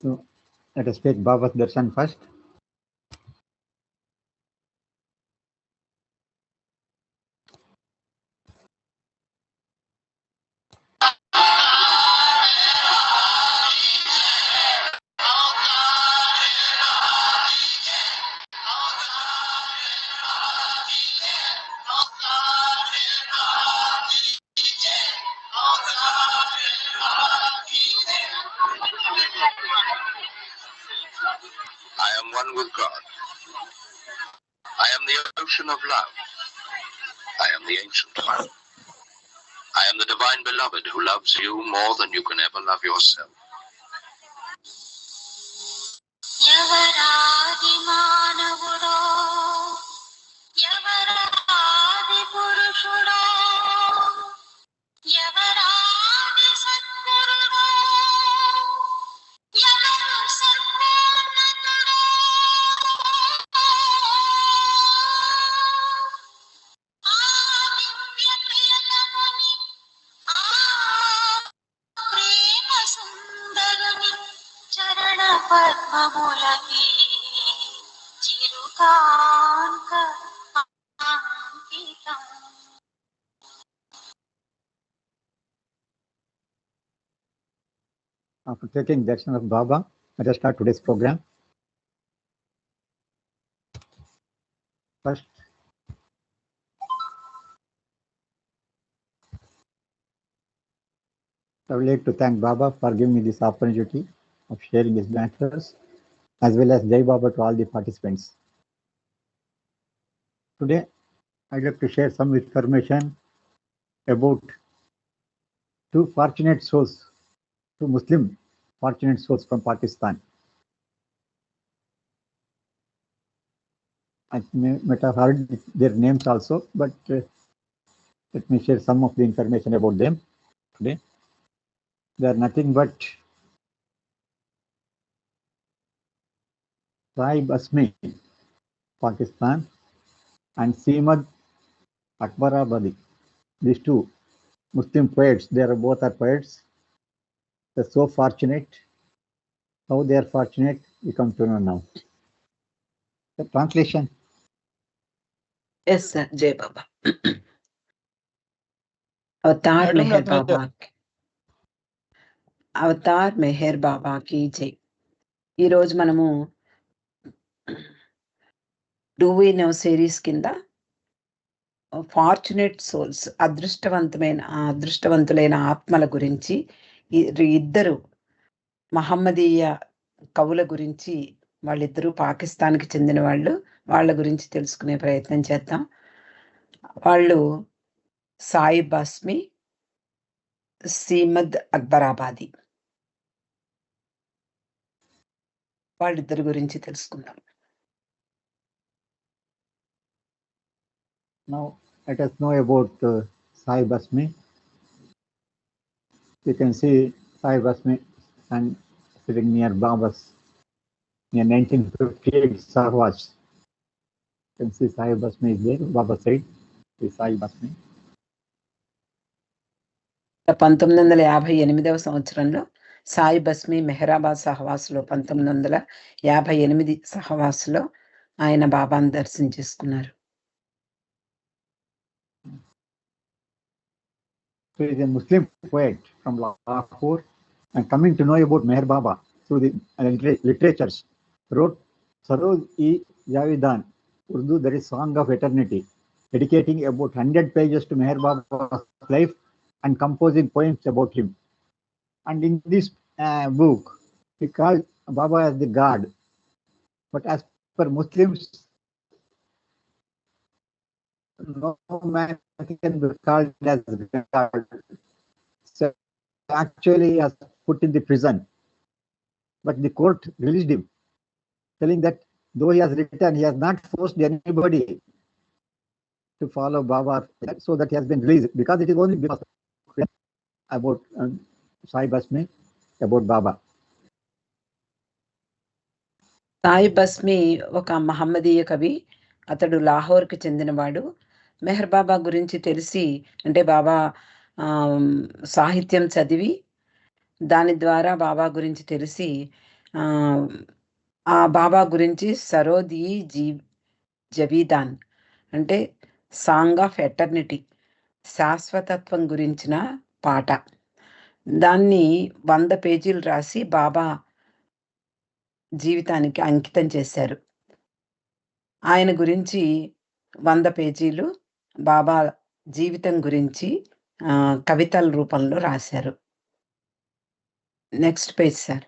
So let us take Baba's darshan first. I am one with God. I am the ocean of love. I am the ancient one. I am the divine beloved who loves you more than you can ever love yourself. ఎవరాది మానవుడో ఎవరాది పురుషుడో ఎవరాది సద్గురుడో ఎవరు సర్వోన్నతుడో ఆ దివ్య ప్రియతముని ఆ ప్రేమ సుందరుని చరణ పద్మములకి చిరుకాంక అంకితం. After taking darshan of Baba, let us start today's program. First, I would like to thank Baba for giving me this opportunity of sharing his matters, as well as Jai Baba to all the participants. Today, I'd like to share some information about two fortunate souls, two Muslim fortunate souls from Pakistan. I might have heard their names also, but let me share some of the information about them today. They are nothing but Saib Asmi, Pakistan, and Seemad Akbarabadi. These two Muslim poets, both are poets. They're so fortunate. How they are fortunate, we come to know now. The translation. Yes, sir. Jai Baba. Avatar Meher Baba Avatar Meher బాబాకి జై. ఈరోజు మనము do we know series కింద fortunate souls, అదృష్టవంతులైన ఆత్మల గురించి, ఇద్దరు మహమ్మదీయ కవుల గురించి, వాళ్ళిద్దరూ పాకిస్తాన్కి చెందిన వాళ్ళ గురించి తెలుసుకునే ప్రయత్నం చేద్దాం. వాళ్ళు సాయిబ్ అస్మి, సీమద్ అక్బరాబాది, వాళ్ళిద్దరి గురించి తెలుసుకుందాం. Now let us know about Saib Asmi. You can see Saib Asmi and sitting near Baba's near 1958 Sahwaj. You can see Saib Asmi is there. Baba side is Saib Asmi. 1958వ సంవత్సరంలో సాయి బస్మి మెహరాబాద్ సహవాసులో 1958 సహవాసులో ఆయన బాబాను దర్శనం చేసుకున్నారు. So he is a Muslim poet from Lahore, and coming to know about Meher Baba through the literatures, wrote Saroj-e-Javidan, Urdu, that is Song of Eternity, dedicating about 100 pages to Meher Baba's life and composing poems about him. And in this book, he called Baba as the God. But as per Muslims, no man can be called as God. So actually he has put in the prison. But the court released him, telling that though he has written, he has not forced anybody to follow Baba, so that he has been released, because it is only because about Saib Asmi, about Baba. Sai బస్మి ఒక మహమ్మదీయ కవి. అతడు లాహోర్కి చెందినవాడు. మెహర్ బాబా గురించి తెలిసి, అంటే బాబా సాహిత్యం చదివి దాని ద్వారా బాబా గురించి తెలిసి ఆ బాబా గురించి సరోది జవీదాన్ అంటే సాంగ్ ఆఫ్ ఎటర్నిటీ, శాశ్వతత్వం గురించిన పాట. దాన్ని 100 పేజీలు రాసి బాబా జీవితానికి అంకితం చేశారు. ఆయన గురించి 100 పేజీలు బాబా జీవితం గురించి కవితల రూపంలో రాశారు. Next page sir.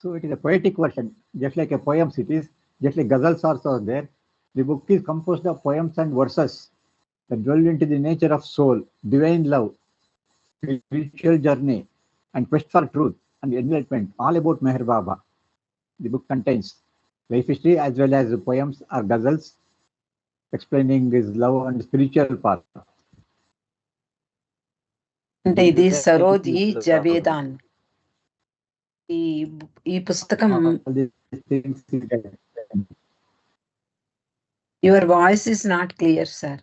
So it is a poetic version, just like a poems it is, just like ghazals also are there. The book is composed of poems and verses that dwell into the nature of soul, divine love, spiritual journey, and quest for truth and enlightenment, all about Meher Baba. The book contains life history as well as poems or ghazals explaining his love and spiritual path. అంటే ఇది సరోది జవేదాన్. ఈ పుస్తకం. Your voice is not clear sir.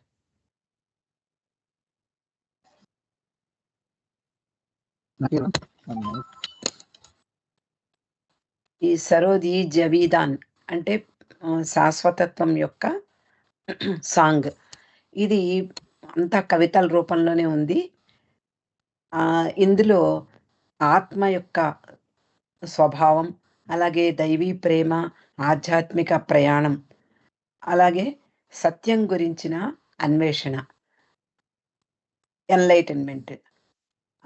ఈ సరోది జవీదాన్ అంటే శాశ్వతత్వం యొక్క song. ఇది అంతా కవితల రూపంలోనే ఉంది. ఇందులో ఆత్మ యొక్క స్వభావం, అలాగే దైవీ ప్రేమ, ఆధ్యాత్మిక ప్రయాణం, అలాగే సత్యం గురించిన అన్వేషణ, ఎన్లైటన్మెంట్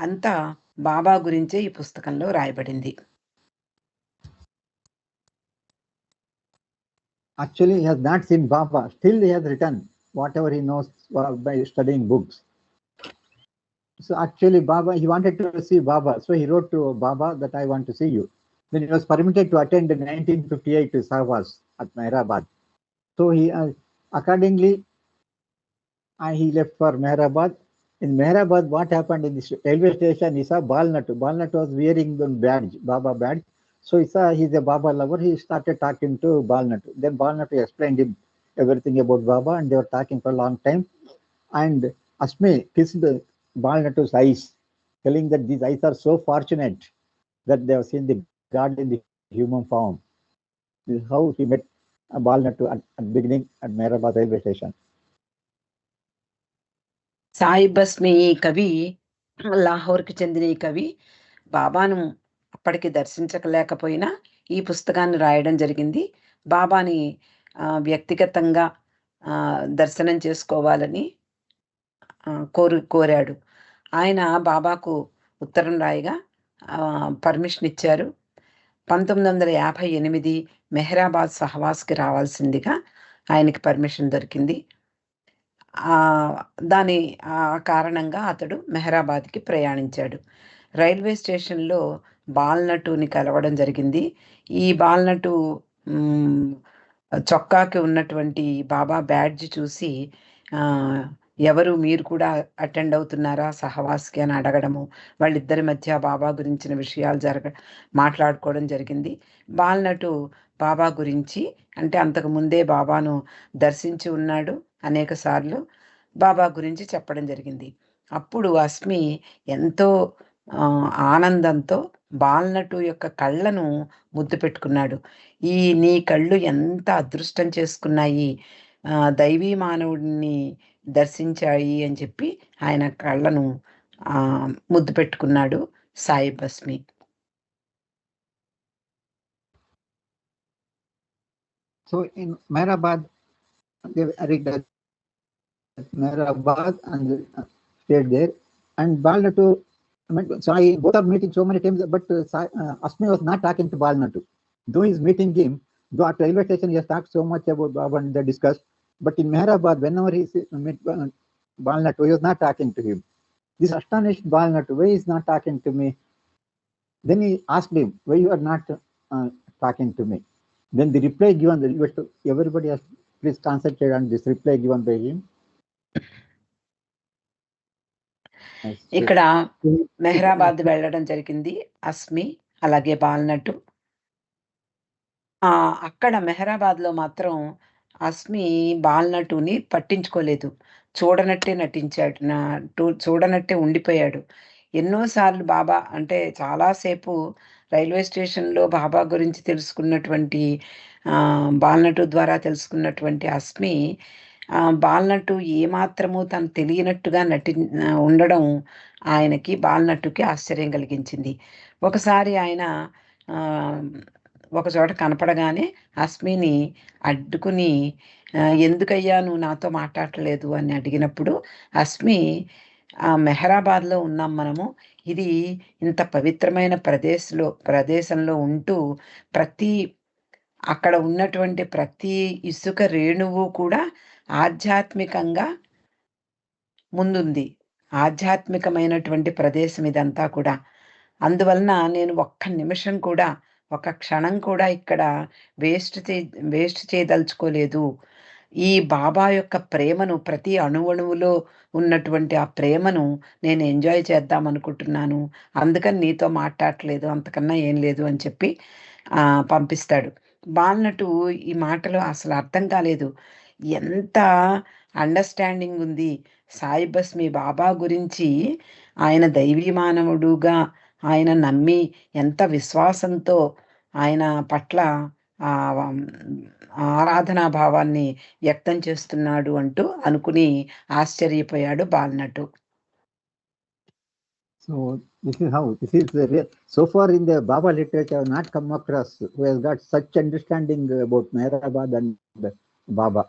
అంతా బాబా గురించే ఈ పుస్తకంలో రాయబడింది. Actually, he has not seen Baba. Still, he has written whatever he knows by studying books. So actually, Baba, he wanted to see Baba. So he wrote to Baba that I want to see you. Then he was permitted to attend in 1958 to Sahwas at Meherabad. So he accordingly, he left for Meherabad. In Meherabad, what happened in the railway station, he saw Balnatu. Balnatu was wearing the badge, Baba badge. So he saw he's a Baba lover. He started talking to Balnatu. Then Balnatu explained him everything about Baba, and they were talking for a long time. And Asmi kissed Balnatu's eyes, telling that these eyes are so fortunate that they have seen the God in the human form. This is how he met Balnatu at the beginning at Meherabad railway station. Sai బస్మి ఈ కవి, లాహోర్కి చెందిన ఈ కవి బాబాను అప్పటికి దర్శించలేకపోయినా ఈ పుస్తకాన్ని రాయడం జరిగింది. బాబాని వ్యక్తిగతంగా దర్శనం చేసుకోవాలని కోరాడు. ఆయన బాబాకు ఉత్తరం రాయగా పర్మిషన్ ఇచ్చారు. 1958 మెహరాబాద్ సహవాస్కి రావాల్సిందిగా ఆయనకి పర్మిషన్ దొరికింది. దాని కారణంగా అతడు మెహరాబాద్కి ప్రయాణించాడు. రైల్వే స్టేషన్లో బాల్నటుని కలవడం జరిగింది. ఈ బాల్నటు చొక్కాకి ఉన్నటువంటి బాబా బ్యాడ్జ్ చూసి ఎవరు, మీరు కూడా అటెండ్ అవుతున్నారా సహవాస్కి అని అడగడము, వాళ్ళిద్దరి మధ్య బాబా గురించిన విషయాలు మాట్లాడుకోవడం జరిగింది. బాల్నటు బాబా గురించి, అంటే అంతకు ముందే బాబాను దర్శించి ఉన్నాడు అనేక సార్లు, బాబా గురించి చెప్పడం జరిగింది. అప్పుడు అస్మి ఎంతో ఆనందంతో బాల్నటు యొక్క కళ్ళను ముద్దు పెట్టుకున్నాడు. నీ కళ్ళు ఎంత అదృష్టం చేసుకున్నాయి, దైవీ మానవుడిని దర్శించాయి అని చెప్పి ఆయన కళ్ళను ముద్దు పెట్టుకున్నాడు Sai బస్మి. So in Meherabad, they reached Meherabad and stayed there. And Balnatu, Sai, both are meeting so many times, but Asmi was not talking to Balnatu. Though he's meeting him, though at railway station he has talked so much about Baba and they discussed, but in Meherabad, whenever he met Balnatu, he was not talking to him. This astonished Balnatu, why he is not talking to me? Then he asked him, why you are not talking to me? Then the reply given, everybody has please concentrate on this reply given by him. ఇక్కడ మెహరాబాద్ వెళ్ళడం జరిగింది అస్మి, అలాగే బాల్నటు. అక్కడ మెహరాబాద్ లో మాత్రం అస్మి బాల్నటుని పట్టించుకోలేదు, చూడనట్టే నటించాడు, చూడనట్టే ఉండిపోయాడు. ఎన్నోసార్లు బాబా అంటే చాలాసేపు రైల్వే స్టేషన్లో బాబా గురించి తెలుసుకున్నటువంటి బాల్నటు ద్వారా తెలుసుకున్నటువంటి అస్మి బాల్నటు ఏమాత్రము తను తెలియనట్టుగా ఉండడం ఆయనకి బాల్నట్టుకి ఆశ్చర్యం కలిగించింది. ఒకసారి ఆయన ఒక చోట కనపడగానే అస్మిని అడ్డుకుని ఎందుకయ్యా నువ్వు నాతో మాట్లాడలేదు అని అడిగినప్పుడు అస్మి మెహరాబాద్లో ఉన్నాం మనము, ఇది ఇంత పవిత్రమైన ప్రదేశంలో ఉంటూ అక్కడ ఉన్నటువంటి ప్రతి ఇసుక రేణువు కూడా ఆధ్యాత్మికంగా ముందుంది, ఆధ్యాత్మికమైనటువంటి ప్రదేశం ఇదంతా కూడా. అందువలన నేను ఒక్క నిమిషం కూడా ఒక క్షణం కూడా ఇక్కడ వేస్ట్ చేయదలుచుకోలేదు. ఈ బాబా యొక్క ప్రేమను ప్రతి అణువణువులో ఉన్నటువంటి ఆ ప్రేమను నేను ఎంజాయ్ చేద్దాం అనుకుంటున్నాను, అందుకని నీతో మాట్లాడట్లేదు, అంతకన్నా ఏం లేదు అని చెప్పి పంపిస్తాడు. బాల్నటు ఈ మాటలు అసలు అర్థం కాలేదు. ఎంత అండర్స్టాండింగ్ ఉంది సాయి బస్మి బాబా గురించి, ఆయన దైవీ మానవుడుగా ఆయన నమ్మి ఎంత విశ్వాసంతో ఆయన పట్ల ఆరాధనా భావాన్ని వ్యక్తం చేస్తున్నాడు అంటూ అనుకుని ఆశ్చర్యపోయాడు బాల్నటు. So this is how, so far in the Baba literature I have not come across who has got such understanding about Meherabad and Baba.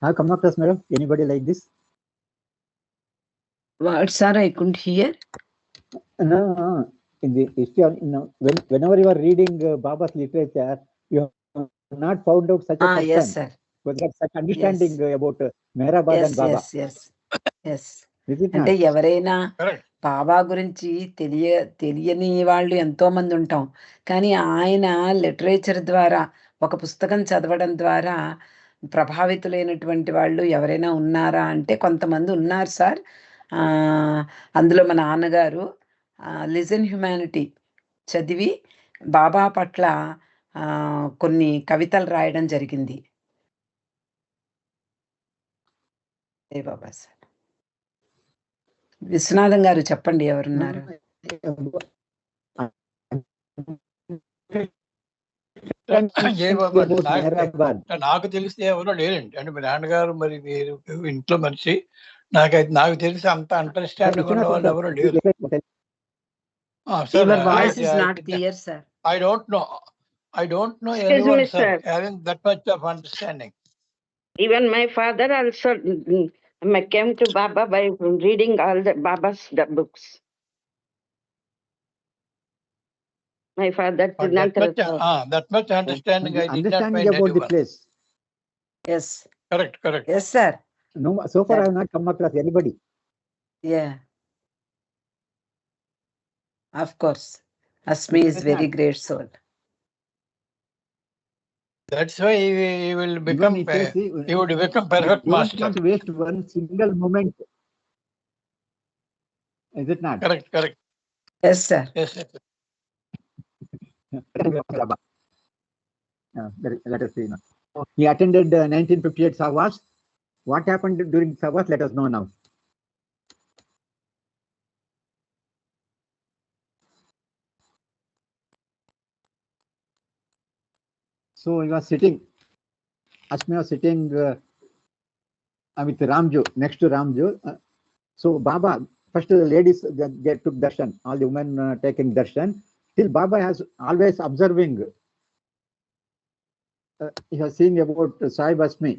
Have come across, madam, anybody like this? What, sir? I couldn't hear. No, in the history of, whenever you are reading Baba's literature, you have not found out such a person. Yes, sir. Who has got such understanding about Meherabad and Baba. Yes. అంటే ఎవరైనా బాబా గురించి తెలియని వాళ్ళు ఎంతో మంది ఉంటాం, కానీ ఆయన లిటరేచర్ ద్వారా ఒక పుస్తకం చదవడం ద్వారా ప్రభావితులైనటువంటి వాళ్ళు ఎవరైనా ఉన్నారా అంటే కొంతమంది ఉన్నారు సార్. అందులో మా నాన్నగారు లిజన్ హ్యుమానిటీ చదివి బాబా పట్ల కొన్ని కవితలు రాయడం జరిగింది. బాబా సార్. విశ్వనాథం గారు చెప్పండి, ఎవరున్నారు? నాకు తెలిస్తే ఎవరో లేరండి. అంటే మీ నాన్నగారు మరి మీరు ఇంట్లో మనిషి, నాకు తెలిసి అంత అండర్స్టాండింగ్ ఉన్న వాళ్ళు ఎవరో లేరు. I don't know anyone, sir, having that much of understanding. Even my father also came to Baba by reading all the Baba's books. My father did not that much understanding I did not find about the place. Yes. Correct. Yes, sir. No, so far I have not come across anybody. Yeah. Of course. Asmi is very great soul. That's why he will become he would become perfect master. You don't waste one single moment. Is it not? Correct. Yes, sir. Yes. Let us see now. He attended 1958 Savas. What happened during Savas? Let us know now. So he was sitting. Asmi was sitting with Ramju, next to Ramju. So Baba, first the ladies they took darshan, all the women taking darshan. Still Baba has always observing. He was seeing about Sai Basmi.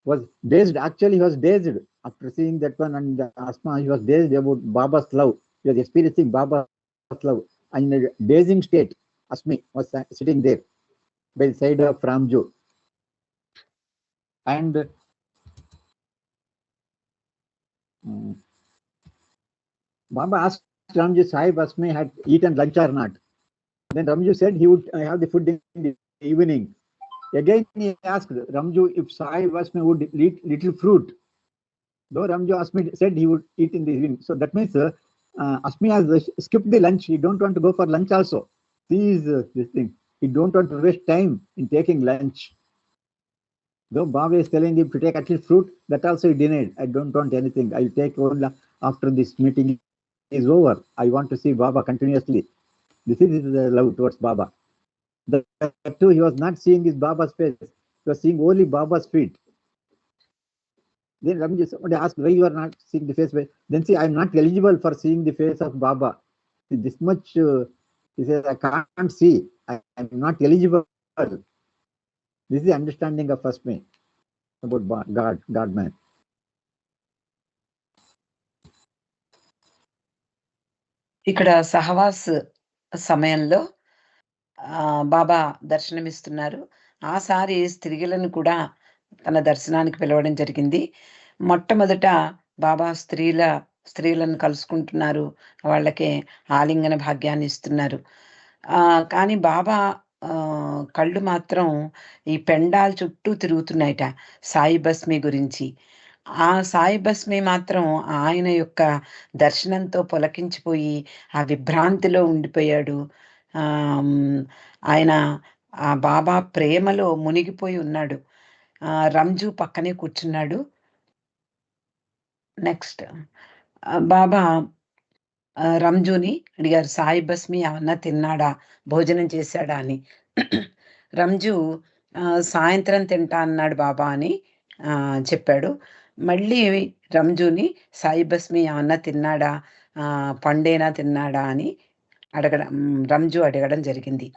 Was dazed. Actually, he was dazed after seeing that one, and Asma, he was dazed about Baba's love. He was experiencing Baba's love. And in a dazing state, Asmi was sitting there by the side of Ramju. And Baba asked Ramju, Sahib Asmi had eaten lunch or not. Then Ramju said he would have the food in the evening. Again he asked Ramju if Sahib Asmi would eat little fruit. Though Ramju Asmi said he would eat in the evening. So that means Asmi has skipped the lunch. He don't want to go for lunch also. See this thing. He don't want to waste time in taking lunch. Though Baba is telling him to take at least fruit, that also he denied. I don't want anything. I will take only after this meeting is over. I want to see Baba continuously. This is his love towards Baba. That too, he was not seeing his Baba's face. He was seeing only Baba's feet. Then Ramji, somebody asked why you are not seeing the face. Then see, I am not eligible for seeing the face of Baba. See, this much, he says, I can't see. I am not eligible. This is the understanding of Asmi about God man. ఇక్కడ సహవాస్ సమయంలో బాబా దర్శనమిస్తున్నారు. ఆసారి స్త్రీలను కూడా తన దర్శనానికి పిలవడం జరిగింది. మొట్టమొదట బాబా స్త్రీలను కలుసుకుంటున్నారు, వాళ్ళకి ఆలింగన భాగ్యాన్ని ఇస్తున్నారు. కానీ బాబా కళ్ళు మాత్రం ఈ పెండాల చుట్టూ తిరుగుతున్నాయట సాయి భస్మి గురించి. ఆ సాయి భస్మి మాత్రం ఆయన యొక్క దర్శనంతో పులకించిపోయి ఆ విభ్రాంతిలో ఉండిపోయాడు. ఆయన ఆ బాబా ప్రేమలో మునిగిపోయి ఉన్నాడు. రంజు పక్కనే కూర్చున్నాడు. నెక్స్ట్ బాబా రంజుని అడిగారు, సాయి భస్మి ఏమన్నా తిన్నాడా, భోజనం చేశాడా అని. రంజు సాయంత్రం తింటా అన్నాడు బాబా అని చెప్పాడు. మళ్ళీ రంజుని సాయి భస్మి ఏమన్నా తిన్నాడా, పండేనా తిన్నాడా అని రంజు అడగడం జరిగింది.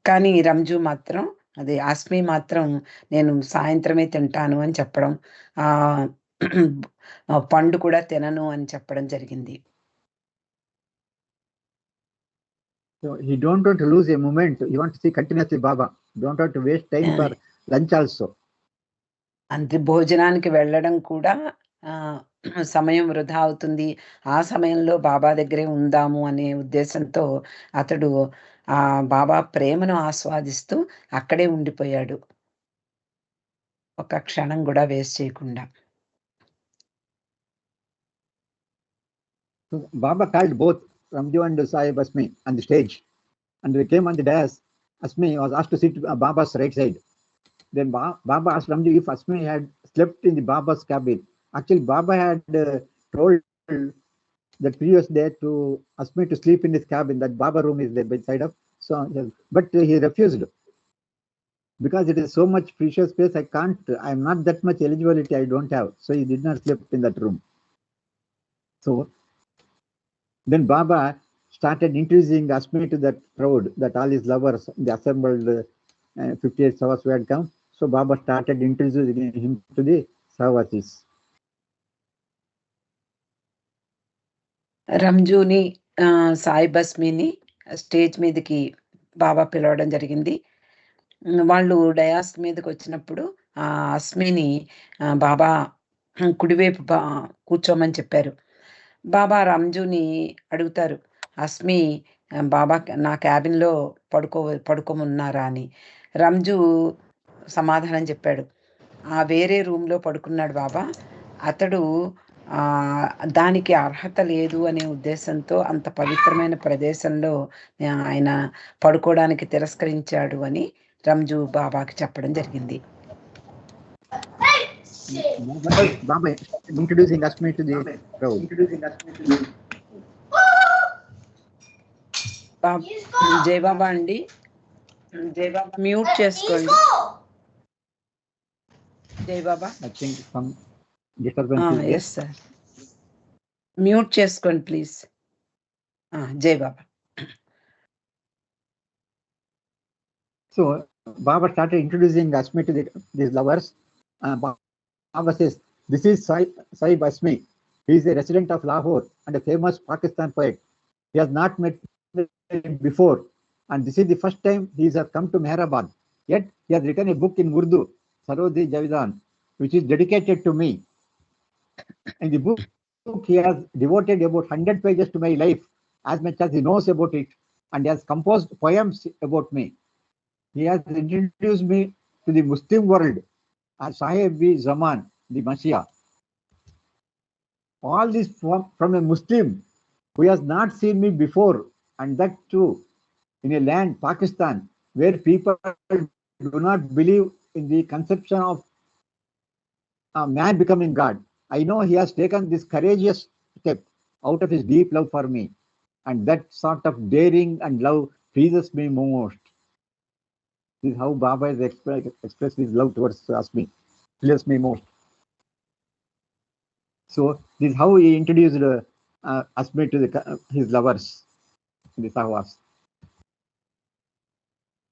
కానీ రంజు మాత్రం అదే అస్మి మాత్రం నేను సాయంత్రమే తింటాను అని చెప్పడం, పండు కూడా తినను అని చెప్పడం జరిగింది. So he don't want to lose a moment. He wants to see continuously Baba. Don't want to waste time for lunch also. అంతే, భోజనానికి వెళ్ళడం కూడా సమయం వృధా అవుతుంది, ఆ సమయంలో బాబా దగ్గరే ఉందాము అనే ఉద్దేశంతో అతడు ఆ బాబా ప్రేమను ఆస్వాదిస్తూ అక్కడే ఉండిపోయాడు, ఒక క్షణం కూడా వేస్ట్ చేయకుండా. So Baba called both Ramju and Sai Basmi on the stage, and they came on the dais. Asmi was asked to sit Baba's right side. Then Baba asked Ramju if Asmi had slept in the Baba's cabin. Actually, Baba had told the previous day to Asmi to sleep in his cabin. That Baba room is there beside of. So, but he refused because it is so much precious space. I can't. I am not that much eligibility. I don't have. So he did not sleep in that room. So then Baba started introducing Asmi to that crowd, that all his lovers, the assembled 58 Savas who had come. So Baba started introducing him to the Savasis. రంజుని సాయి భస్మిని stage మీదకి బాబా పిలవడం జరిగింది. వాళ్ళు dais మీదకి వచ్చినప్పుడు ఆ అస్మిని బాబా కుడివైపు కూర్చోమని చెప్పారు. బాబా రంజుని అడుగుతారు, అస్మి బాబా నా క్యాబిన్లో పడుకోమన్నారా అని. రంజు సమాధానం చెప్పాడు, వేరే రూమ్లో పడుకున్నాడు బాబా, అతడు దానికి అర్హత లేదు అనే ఉద్దేశంతో అంత పవిత్రమైన ప్రదేశంలో ఆయన పడుకోవడానికి తిరస్కరించాడు అని రంజు బాబాకి చెప్పడం జరిగింది. Baba introducing Asmi to the crowd. జై బాబా అండి, జై బాబా మ్యూట్ చేసుకోండి. జై బాబా. I think some disturbance. Yes sir, mute చేసుకోండి ప్లీజ్. జై బాబా. So Baba started introducing Asmi to these lovers. Baba says, this is Sai Basmi. He is a resident of Lahore and a famous Pakistan poet. He has not met him before, and this is the first time he has come to Meherabad. Yet he has written a book in Urdu, Sarodi Javidan, which is dedicated to me. In the book, he has devoted about 100 pages to my life, as much as he knows about it, and he has composed poems about me. He has introduced me to the Muslim world as Sahib-e-Zaman, the Messiah. All this from a Muslim who has not seen me before, and that too in a land, Pakistan, where people do not believe in the conception of a man becoming God. I know he has taken this courageous step out of his deep love for me. And that sort of daring and love pleases me most. This is how Baba has expressed his love towards Asmi. Pleases me most. So this is how he introduced Asmi to his lovers in the Sahwas.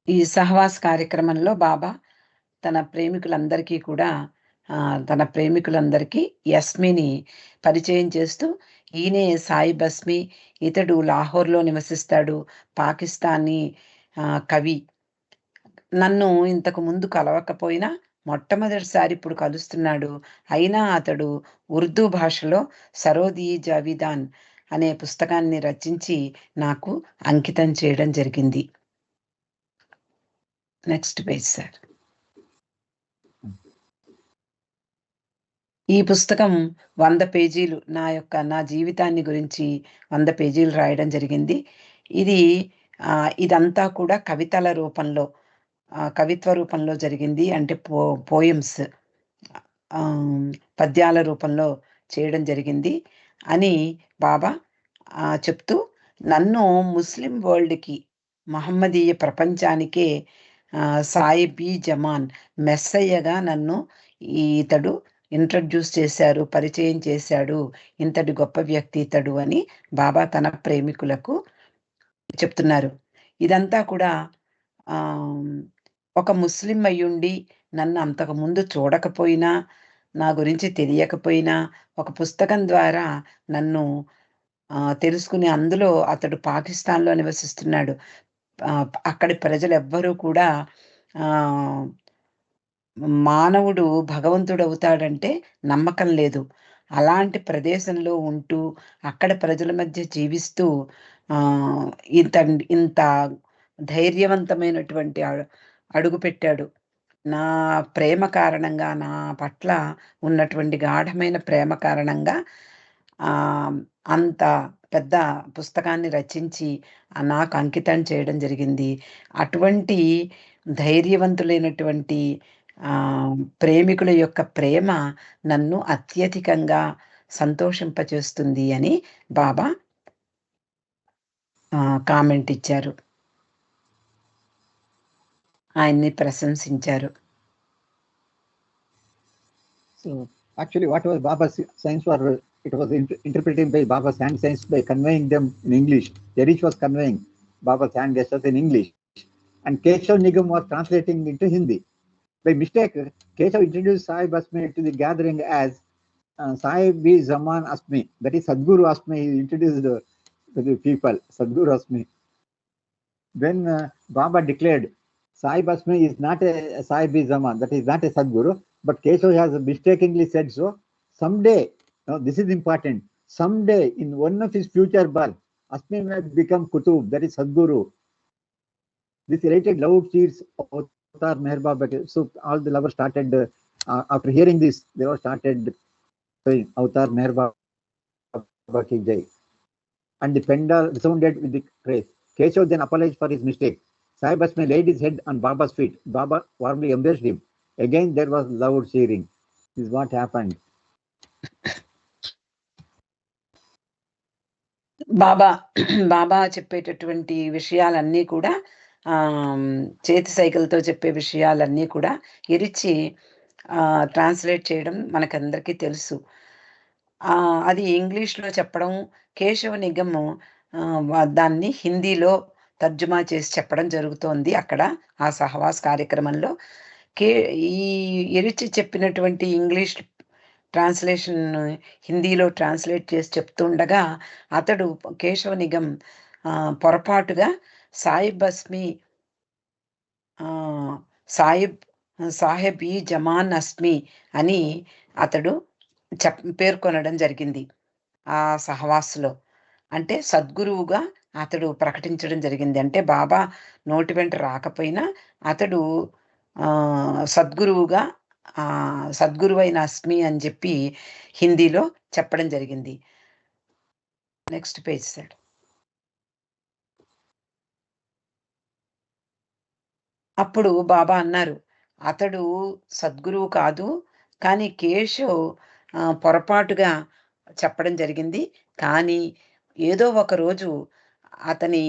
ఈ సహవాస్ కార్యక్రమంలో బాబా తన ప్రేమికులందరికీ యస్మిని పరిచయం చేస్తూ, ఈయనే సాయి బస్మి, ఇతడు లాహోర్లో నివసిస్తాడు, పాకిస్తానీ కవి. నన్ను ఇంతకు ముందు కలవకపోయినా మొట్టమొదటిసారి ఇప్పుడు కలుస్తున్నాడు. అయినా అతడు ఉర్దూ భాషలో సరోదీ జావిదాన్ అనే పుస్తకాన్ని రచించి నాకు అంకితం చేయడం జరిగింది. Next page sir. ఈ పుస్తకం 100 పేజీలు, నా జీవితాన్ని గురించి 100 పేజీలు రాయడం జరిగింది. ఇదంతా కూడా కవిత్వ రూపంలో జరిగింది. అంటే పోయమ్స్, పద్యాల రూపంలో చేయడం జరిగింది అని బాబా చెప్తూ, నన్ను ముస్లిం వరల్డ్కి, మహమ్మదీయ ప్రపంచానికే సాయిబీ జమాన్ మెస్సయ్యగా నన్ను ఇతడు ఇంట్రడ్యూస్ చేశారు, పరిచయం చేశాడు, ఇంతటి గొప్ప వ్యక్తి ఇతడు అని బాబా తన ప్రేమికులకు చెప్తున్నారు. ఇదంతా కూడా ఒక ముస్లిం అయ్యుండి నన్ను అంతకు ముందు చూడకపోయినా, నా గురించి తెలియకపోయినా, ఒక పుస్తకం ద్వారా నన్ను తెలుసుకుని, అందులో అతడు పాకిస్తాన్లో నివసిస్తున్నాడు, అక్కడి ప్రజలు ఎవ్వరూ కూడా మానవుడు భగవంతుడు అవుతాడంటే నమ్మకం లేదు. అలాంటి ప్రదేశంలో ఉంటూ అక్కడ ప్రజల మధ్య జీవిస్తూ ఇంత ధైర్యవంతమైనటువంటి అడుగు పెట్టాడు. నా ప్రేమ కారణంగా, నా పట్ల ఉన్నటువంటి గాఢమైన ప్రేమ కారణంగా అంత పెద్ద పుస్తకాన్ని రచించి నాకు అంకితం చేయడం జరిగింది. అటువంటి ధైర్యవంతులైనటువంటి ప్రేమికుల యొక్క ప్రేమ నన్ను అత్యధికంగా సంతోషింపచేస్తుంది అని బాబా కామెంట్ ఇచ్చారు, ఆయన్ని ప్రశంసించారు. So actually what was Baba's science it was interpreted by Baba's hand science by conveying them in English. Yarish was conveying Baba's hand gestures in English and Keshav Nigam was translating into Hindi. By mistake, Keshav introduced Sai Basmi to the gathering as Sai B. Zaman Asmi. That is Sadguru Asmi. He introduced to the people, Sadguru Asmi. Then Baba declared, Sai Basmi is not a Sai B. Zaman. That is not a Sadguru. But Keshav has mistakenly said so. Someday, this is important, someday in one of his future birth, Asmi may become Kutub. That is Sadguru. This related love seeds Avatar Meher Baba. So all the lovers started, after hearing this, they all started saying Avatar Meher Baba ki jai. And the pendal resounded with the praise. Keshav then apologized for his mistake. Sai Basmi laid his head on Baba's feet. Baba warmly embraced him. Again there was loud cheering. This is what happened. బాబా చెప్పేటటువంటి విషయాలన్నీ కూడా, చేతి సైకిల్తో చెప్పే విషయాలన్నీ కూడా ఎరిచి translate చేయడం మనకందరికీ తెలుసు. అది ఇంగ్లీష్లో చెప్పడం, కేశవ నిగము దాన్ని హిందీలో తర్జుమా చేసి చెప్పడం జరుగుతోంది అక్కడ ఆ సహవాస్ కార్యక్రమంలో. ఈ ఎరిచి చెప్పినటువంటి ఇంగ్లీష్ ట్రాన్స్లేషన్ హిందీలో ట్రాన్స్లేట్ చేసి చెప్తుండగా అతడు కేశవ నిగం పొరపాటుగా సాహెబ్ ఈ జమాన్ అస్మి అని అతడు పేర్కొనడం జరిగింది ఆ సహవాసులో. అంటే సద్గురువుగా అతడు ప్రకటించడం జరిగింది. అంటే బాబా నోటి వెంట రాకపోయినా అతడు సద్గురువుగా సద్గురువైన అస్మి అని చెప్పి హిందీలో చెప్పడం జరిగింది. Next page sir. అప్పుడు బాబా అన్నారు, అతడు సద్గురువు కాదు, కానీ కేశవ్ పొరపాటుగా చెప్పడం జరిగింది. కానీ ఏదో ఒక రోజు అతని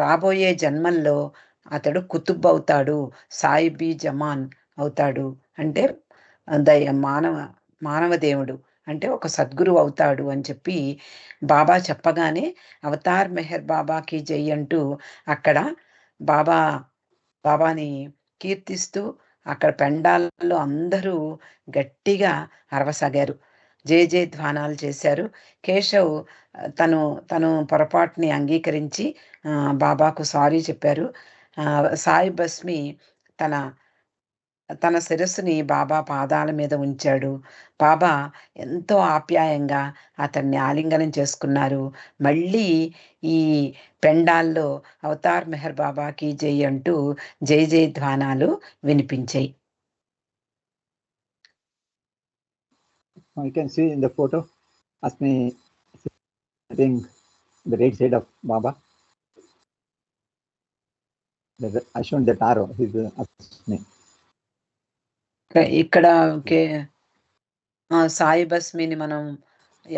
రాబోయే జన్మల్లో అతడు కుతుబ్ అవుతాడు, సాయిబీ జమాన్ అవుతాడు. అంటే మానవ దేవుడు అంటే ఒక సద్గురువు అవుతాడు అని చెప్పి బాబా చెప్పగానే అవతార్ మెహర్ బాబాకి జై అంటూ అక్కడ బాబాని కీర్తిస్తూ అక్కడ పెండాల్లో అందరూ గట్టిగా అరవసాగారు, జయ ధ్వానాలు చేశారు. కేశవ్ తను పొరపాటుని అంగీకరించి బాబాకు సారీ చెప్పారు. సాయి బస్మి తన శిరస్సుని బాబా పాదాల మీద ఉంచాడు. బాబా ఎంతో ఆప్యాయంగా అతన్ని ఆలింగనం చేసుకున్నారు. మళ్ళీ ఈ పెండాల్లో అవతార్ మెహర్ బాబాకి జై అంటూ జయ ధ్వానాలు వినిపించాయి. You can see in the photo Asmi sitting the right side of Baba. I shown that arrow. He's Asmi. ఇక్కడ సాయి బస్మిని మనం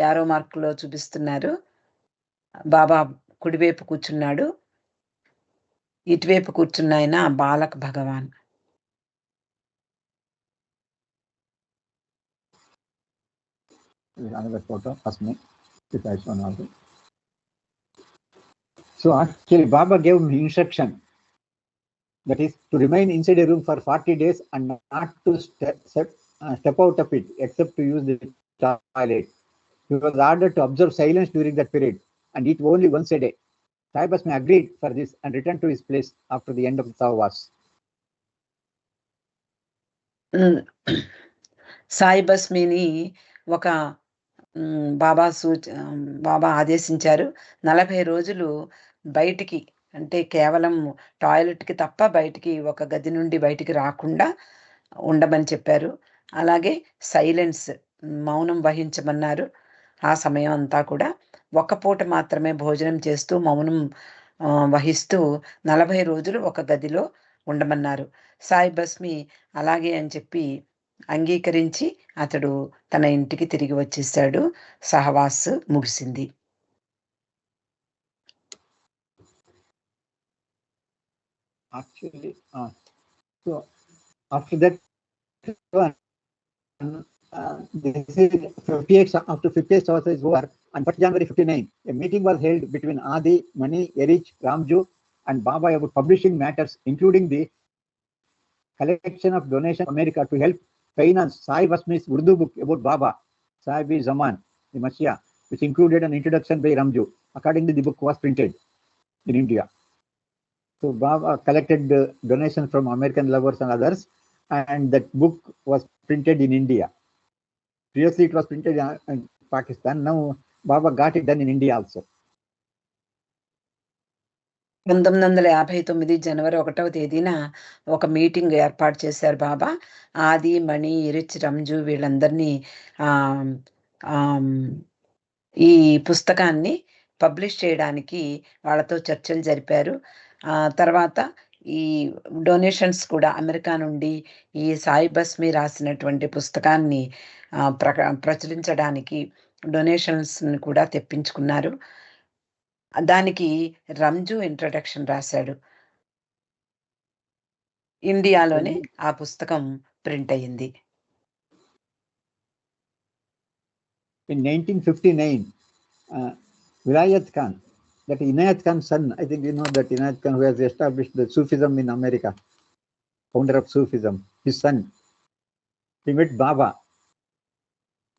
యారో మార్కులో చూపిస్తున్నారు. బాబా కుడివైపు కూర్చున్నాడు, ఇటువైపు కూర్చున్న ఆయన బాలక్ భగవాన్. Another photo, Asmi, which I shown also. So actually, Baba gave me instruction, that is to remain inside a room for 40 days and not to step out of it except to use the toilet. He was ordered to observe silence during that period and eat only once a day. Sai Basmi agreed for this and returned to his place after the end of the Savas. Sai బస్మిని ఒక బాబా ఆదేశించారు 40 రోజులు బయటికి, అంటే కేవలం టాయిలెట్కి తప్ప బయటికి ఒక గది నుండి బయటికి రాకుండా ఉండమని చెప్పారు. అలాగే సైలెన్స్, మౌనం వహించమన్నారు. ఆ సమయం అంతా కూడా ఒక పూట మాత్రమే భోజనం చేస్తూ మౌనం వహిస్తూ 40 రోజులు ఒక గదిలో ఉండమన్నారు. సాయి బస్మి అలాగే అని చెప్పి అంగీకరించి అతడు తన ఇంటికి తిరిగి వచ్చేసాడు. సహవాస్ ముగిసింది. Actually, so after that, this is 58 after 58 hours is over. On 1st January 59, a meeting was held between Adi, Mani, Erich, Ramju, and Baba about publishing matters, including the collection of donation from America to help finance Sai Basmi's Urdu book about Baba, Sahibi Zaman, the Messiah, which included an introduction by Ramju. Accordingly, the book was printed in India. So Baba collected donations from American lovers and others, and that book was printed in India. Previously, it was printed in Pakistan. Now, Baba got it done in India also. 1959 జనవరి 1వ తేదీన ఒక meeting ఏర్పాటు చేశారు బాబా. ఆది, మణి, ఇరిచ్, రంజు వీళ్ళందరినీ ఈ పుస్తకాన్ని publish చేయడానికి వాళ్ళతో చర్చలు జరిపారు. తర్వాత ఈ డొనేషన్స్ కూడా అమెరికా నుండి ఈ సాయి బస్మి రాసినటువంటి పుస్తకాన్ని ప్రచురించడానికి డొనేషన్స్ కూడా తెప్పించుకున్నారు. దానికి రంజు ఇంట్రడక్షన్ రాశాడు. ఇండియాలోనే ఆ పుస్తకం ప్రింట్ అయ్యింది. In 1959, Vilayat Khan, that Inayat Khan's son, I think you know that Inayat Khan, who has established the Sufism in America, founder of Sufism, his son, he met Baba.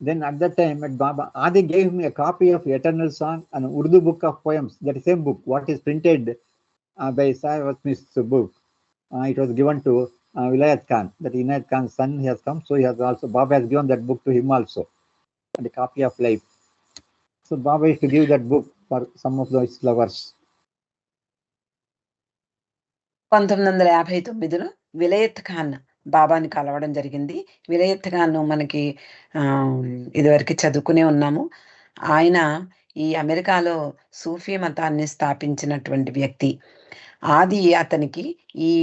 Then at that time, at Baba, Adi gave me a copy of Eternal Song, an Urdu book of poems, that same book, what is printed by Sai Basmi's book. It was given to Vilayat Khan, that Inayat Khan's son has come, so he has also, Baba has given that book to him also, and a copy of life. So Baba used to give that book for some of those lovers. 1959లో విలయత్ Khan బాబాని కలవడం జరిగింది. విలయత్ ఖాన్ మనకి ఇదివరకు చదువుకునే ఉన్నాము. ఆయన ఈ అమెరికాలో సూఫీ మతాన్ని స్థాపించినటువంటి వ్యక్తి. ఆది అతనికి ఈ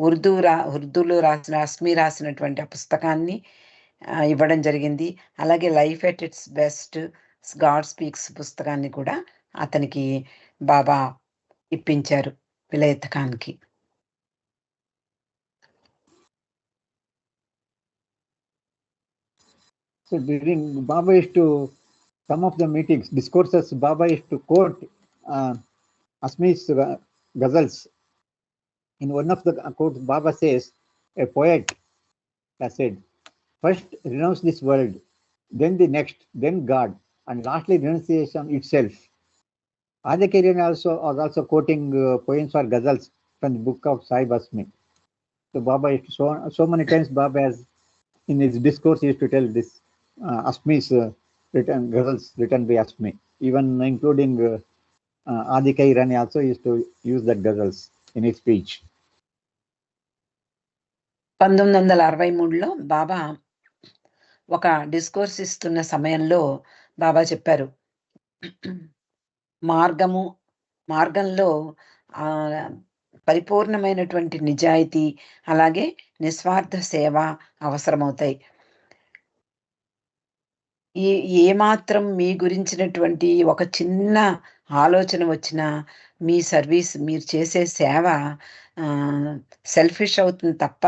ఉర్దూలో రాసిన రాసినటువంటి ఆ పుస్తకాన్ని ఇవ్వడం జరిగింది. అలాగే life at its best, God speaks పుస్తకాన్ని కూడా అతనికి బాబా ఇప్పించారు విలయత్ ఖాన్కి. So during Baba used to, some of the meetings, discourses, Baba used to quote Asmi's ghazals. In one of the quotes, Baba says, a poet has said, first renounce this world, then the next, then God, and lastly renunciation itself. Adhikarian was also quoting poems or ghazals from the book of Sai Basmi. So Baba used to, so many times Baba has, in his discourse, he used to tell this Asmi's written ghazals written by Asmi, even including Adhika Irani also used to use that ghazals in his speech. 1963లో బాబా ఒక discourse ఇస్తున్న సమయంలో బాబా చెప్పారు, మార్గంలో పరిపూర్ణమైనటువంటి నిజాయితీ అలాగే నిస్వార్థ సేవ అవసరమవుతాయి. ఏమాత్రం మీ గురించినటువంటి ఒక చిన్న ఆలోచన వచ్చినా మీ సర్వీస్, మీరు చేసే సేవ సెల్ఫిష్ అవుతుంది తప్ప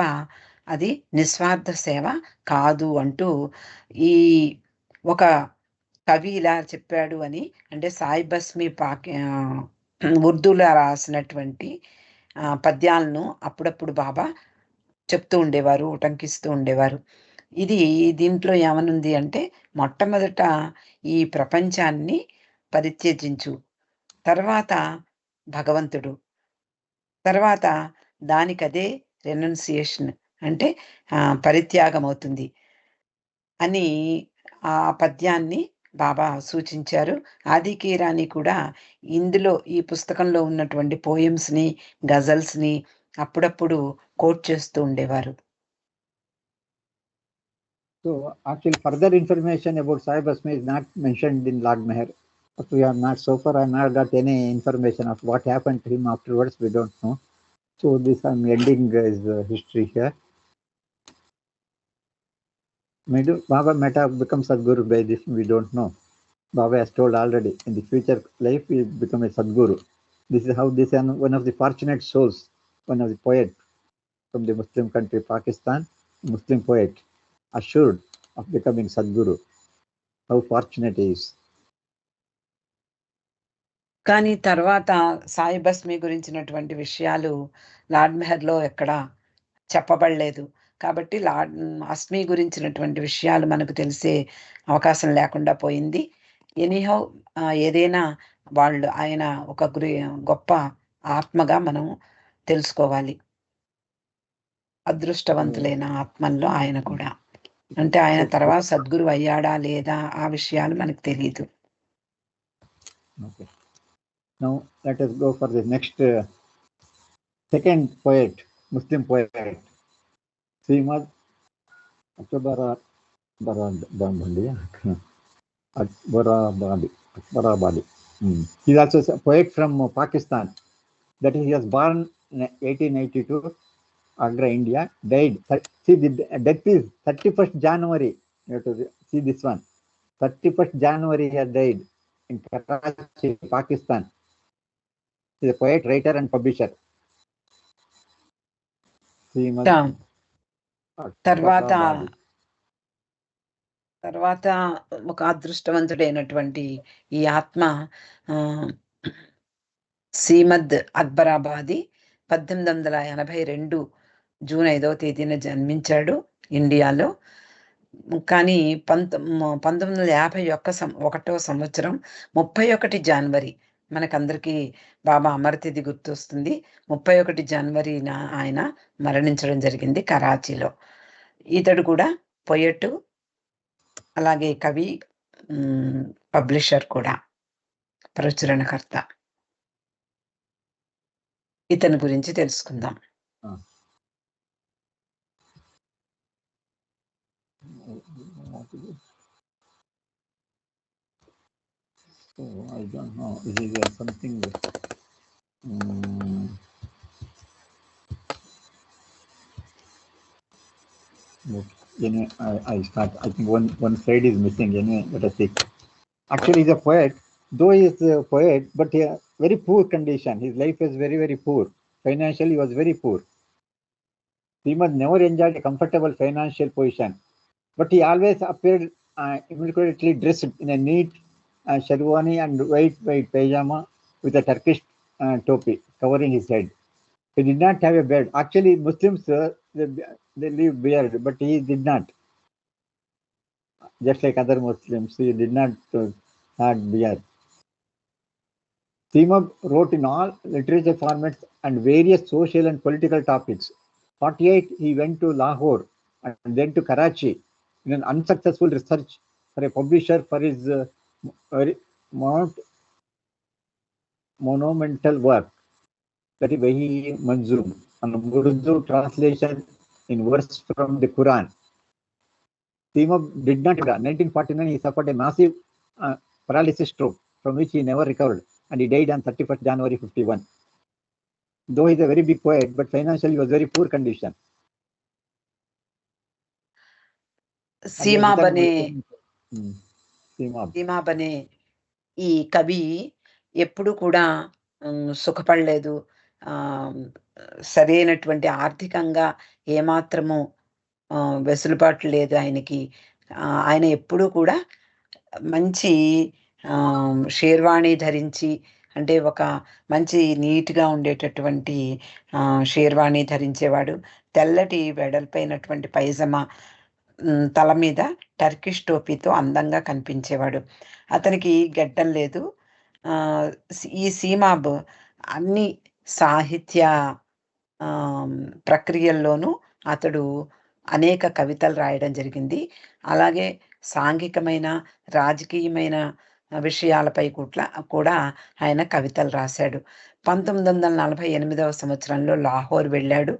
అది నిస్వార్థ సేవ కాదు అంటూ ఈ ఒక కవి ఇలా చెప్పాడు అని, అంటే సాయి బస్మి ఉర్దూలో రాసినటువంటి పద్యాలను అప్పుడప్పుడు బాబా చెప్తూ ఉండేవారు, ఉటంకిస్తూ ఉండేవారు. దీంట్లో ఏమనుంది అంటే, మొట్టమొదట ఈ ప్రపంచాన్ని పరిత్యజించు, తర్వాత భగవంతుడు, తర్వాత దానికదే రెనౌన్సియేషన్ అంటే పరిత్యాగం అవుతుంది అని ఆ పద్యాన్ని బాబా సూచించారు. ఆదికి ఇరానీ కూడా ఇందులో ఈ పుస్తకంలో ఉన్నటువంటి పోయమ్స్ని, గజల్స్ని అప్పుడప్పుడు కోట్ చేస్తూ ఉండేవారు. So actually further information about Sai Basmi is not mentioned in Lag Meher. But we are not, so far I have not got any information of what happened to him afterwards, we don't know. So this I'm ending his history here. Maybe Baba might have become Sadguru by this, we don't know. Baba has told already, in the future life he will become a Sadguru. This is how this is one of the fortunate souls, one of the poet from the Muslim country Pakistan, Muslim poet, assured of becoming Sadguru. How fortunate he is. కానీ తర్వాత సాయి బస్మి గురించినటువంటి విషయాలు lord మెహర్లో ఎక్కడా చెప్పబడలేదు. కాబట్టి అస్మి గురించినటువంటి విషయాలు మనకు తెలిసే అవకాశం లేకుండా పోయింది. ఎనీహౌ ఏదైనా ఆయన ఒక గొప్ప ఆత్మగా మనం తెలుసుకోవాలి. అదృష్టవంతులైన ఆత్మల్లో ఆయన కూడా. అంటే ఆయన తర్వాత సద్గురు అయ్యాడా లేదా ఆ విషయాలు మనకు తెలియదు. Okay. Now let us go for the next second poet, Muslim poet, Srimad Akbarabadi. He is also a poet from Pakistan. That is, he was born in 1882, Agra, India. Died. See, the death is 31st January. You have to see this one. 31st January he has died in Karachi, Pakistan. He is a poet, writer, and publisher. తర్వాత ఒక అదృష్టవంతుడైనటువంటి ఈ ఆత్మ శ్రీమద్ అక్బరాబాది 1882 June 5వ తేదీన జన్మించాడు ఇండియాలో. కానీ 1951 సంవత్సరం 31 జనవరి మనకందరికీ బాబా అమరతిథి గుర్తొస్తుంది. 31 జనవరిన ఆయన మరణించడం జరిగింది కరాచీలో. ఇతడు కూడా పొయట్, అలాగే కవి, పబ్లిషర్ కూడా, ప్రచురణకర్త. ఇతని గురించి తెలుసుకుందాం. I don't know. Is it something? Anyway, I start. I think one slide is missing. Anyway, let us see. Actually, he's a poet. Though he is a poet, but he very poor condition. His life was very, very poor. Financially, he was very poor. Srimad never enjoyed a comfortable financial position, but he always appeared immaculately dressed in a neat sherwani and white pajama with a Turkish topi covering his head. He did not have a beard. Actually, Muslims they leave beard, but he did not. Just like other Muslims, he did not have beard. Srimad wrote in all literature formats and various social and political topics. 48, he went to Lahore and then to Karachi in an unsuccessful research for a publisher for his monumental work, that is Wahi Manzoom, an Urdu translation in verse from the Quran. Srimad did not. In 1949, he suffered a massive paralysis stroke from which he never recovered, and he died on 31st January 51. Though he's a very big poet, but financially he was very poor condition. సీమాబ్ అనే Srimad. సీమాబ్ అనే ఈ కవి ఎప్పుడు కూడా సుఖపడలేదు. సరైనటువంటి ఆర్థికంగా ఏమాత్రము వెసులుబాటు లేదు ఆయనకి. ఆయన ఎప్పుడూ కూడా మంచి షేర్వాణి ధరించి, అంటే ఒక మంచి నీట్గా ఉండేటటువంటి షేర్వాణి ధరించేవాడు. తెల్లటి వెడల్పైనటువంటి పైజమా, తల మీద టర్కిష్ టోపీతో అందంగా కనిపించేవాడు. అతనికి గెడ్డం లేదు. ఈ సీమాబ్ అన్ని సాహిత్య ప్రక్రియల్లోనూ అతడు అనేక కవితలు రాయడం జరిగింది. అలాగే సాంఘికమైన, రాజకీయమైన విషయాలపై కూడా ఆయన కవితలు రాశాడు. 1948వ సంవత్సరంలో లాహోర్ వెళ్ళాడు,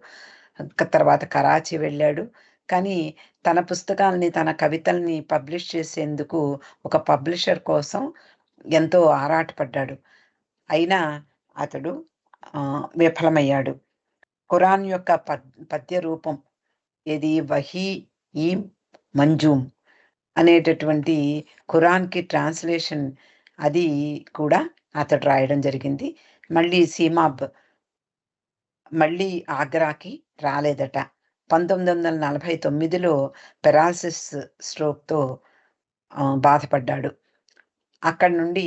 తర్వాత కరాచీ వెళ్ళాడు. కానీ తన పుస్తకాలని, తన కవితల్ని పబ్లిష్ చేసేందుకు ఒక పబ్లిషర్ కోసం ఎంతో ఆరాటపడ్డాడు. అయినా అతడు విఫలమయ్యాడు. ఖురాన్ యొక్క పద్య రూపం ఇది వహీ ఈ మంజూమ్ అనేటటువంటి ఖురాన్కి ట్రాన్స్లేషన్, అది కూడా అతడు రాయడం జరిగింది. మళ్ళీ సీమాబ్ మళ్ళీ ఆగ్రాకి రాలేదట. 1949లో పెరాలసిస్ స్ట్రోక్తో బాధపడ్డాడు. అక్కడి నుండి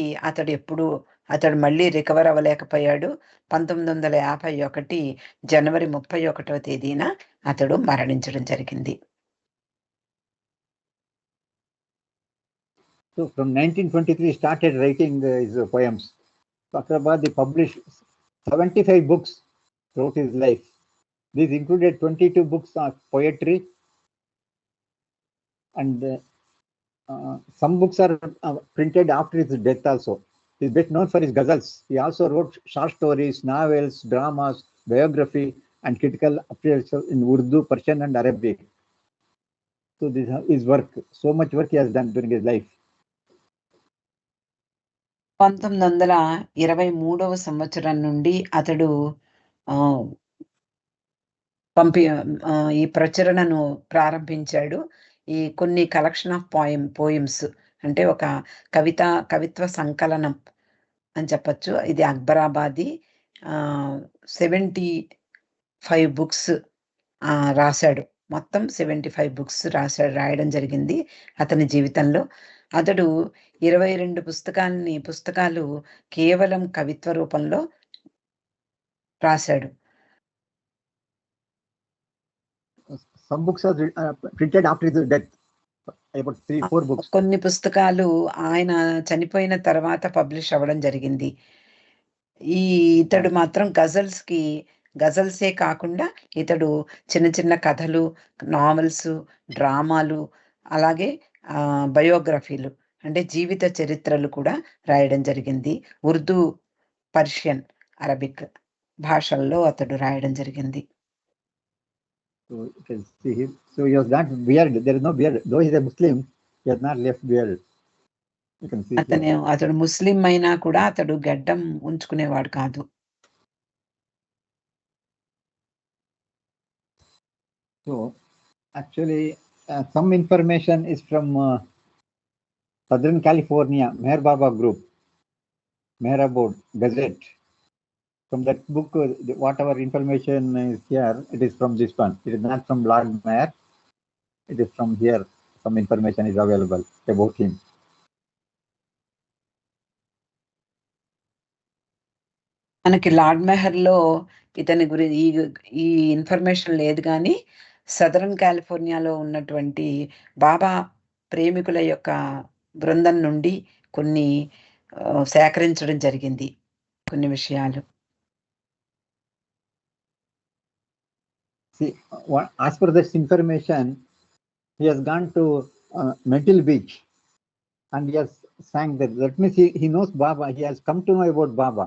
అతడు మళ్ళీ రికవర్ అవ్వలేకపోయాడు. 1951 జనవరి 31వ తేదీన అతడు మరణించడం జరిగింది. So from 1923 he started writing his poems. After that he published 75 books throughout his life. These included 22 books of poetry, and some books are printed after his death also. He is best known for his ghazals. He also wrote short stories, novels, dramas, biography, and critical appraisal in Urdu, Persian, and Arabic. So this is his work. So much work he has done during his life. 1923వ సంవత్సరం నుండి అతడు ఈ ప్రచురణను ప్రారంభించాడు. ఈ కొన్ని collection of poems అంటే ఒక కవిత్వ సంకలనం అని చెప్పచ్చు. ఇది అక్బరాబాదీ. 75 బుక్స్ రాశాడు. మొత్తం 75 బుక్స్ రాయడం జరిగింది అతని జీవితంలో. అతడు 22 పుస్తకాలు కేవలం కవిత్వ రూపంలో రాశాడు. Some books are printed after his death. About 3-4 books. కొన్ని పుస్తకాలు ఆయన చనిపోయిన తర్వాత పబ్లిష్ అవ్వడం జరిగింది. ఇతడు మాత్రం గజల్సే కాకుండా ఇతడు చిన్న చిన్న కథలు, నావెల్స్, డ్రామాలు, అలాగే బయోగ్రఫీలు అంటే జీవిత చరిత్రలు కూడా రాయడం జరిగింది. ఉర్దూ, పర్షియన్, అరబిక్ భాషల్లో అతడు రాయడం జరిగింది. So you can see him. So he was not beard. There is no beard. Though he is a Muslim, he has not left beard. You can see. అతడు ముస్లిం అయినా కూడా అతడు గడ్డం ఉంచుకునేవాడు కాదు. So actually, some information is from Southern California, Meher Baba Group, Meher Abode, Gazette. From that book, whatever information is here, it is from this one. It is not from Lord Meher. It is from here. Some information is available about him. మనకి lord మెహర్లో ఇతని గురించి ఈ information లేదు, కానీ southern కాలిఫోర్నియాలో ఉన్నటువంటి బాబా ప్రేమికుల యొక్క బృందం నుండి కొన్ని సేకరించడం జరిగింది, కొన్ని విషయాలు. See, as per this information, he has gone to Mental Beach and he has sang that. That means he knows Baba. He has come to know about Baba,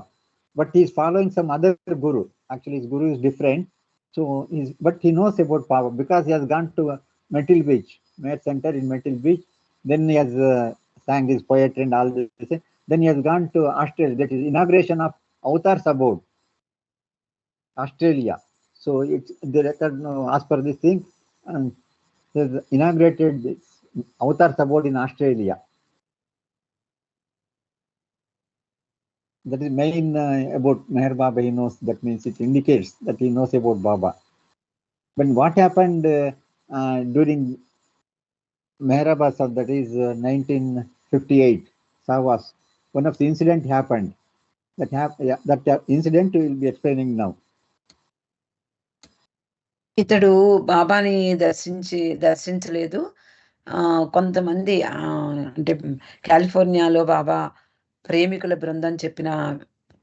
but he is following some other guru. Actually, his guru is different. So, but he knows about Baba because he has gone to Mental Beach, Meher Center in Mental Beach. Then he has sang his poetry and all this. Then he has gone to Australia. That is inauguration of Avatar's Abode, Australia. So it's the record as per this thing, he has inaugurated this Avatar's Abode in Australia. That is main about Meher Baba. He knows. That means it indicates that he knows about Baba. But what happened during Meher Baba's, that is 1958, Savas, one of the incident happened. That incident we will be explaining now. ఇతడు బాబాని దర్శించలేదు. కొంతమంది అంటే కాలిఫోర్నియాలో బాబా ప్రేమికుల బృందం చెప్పిన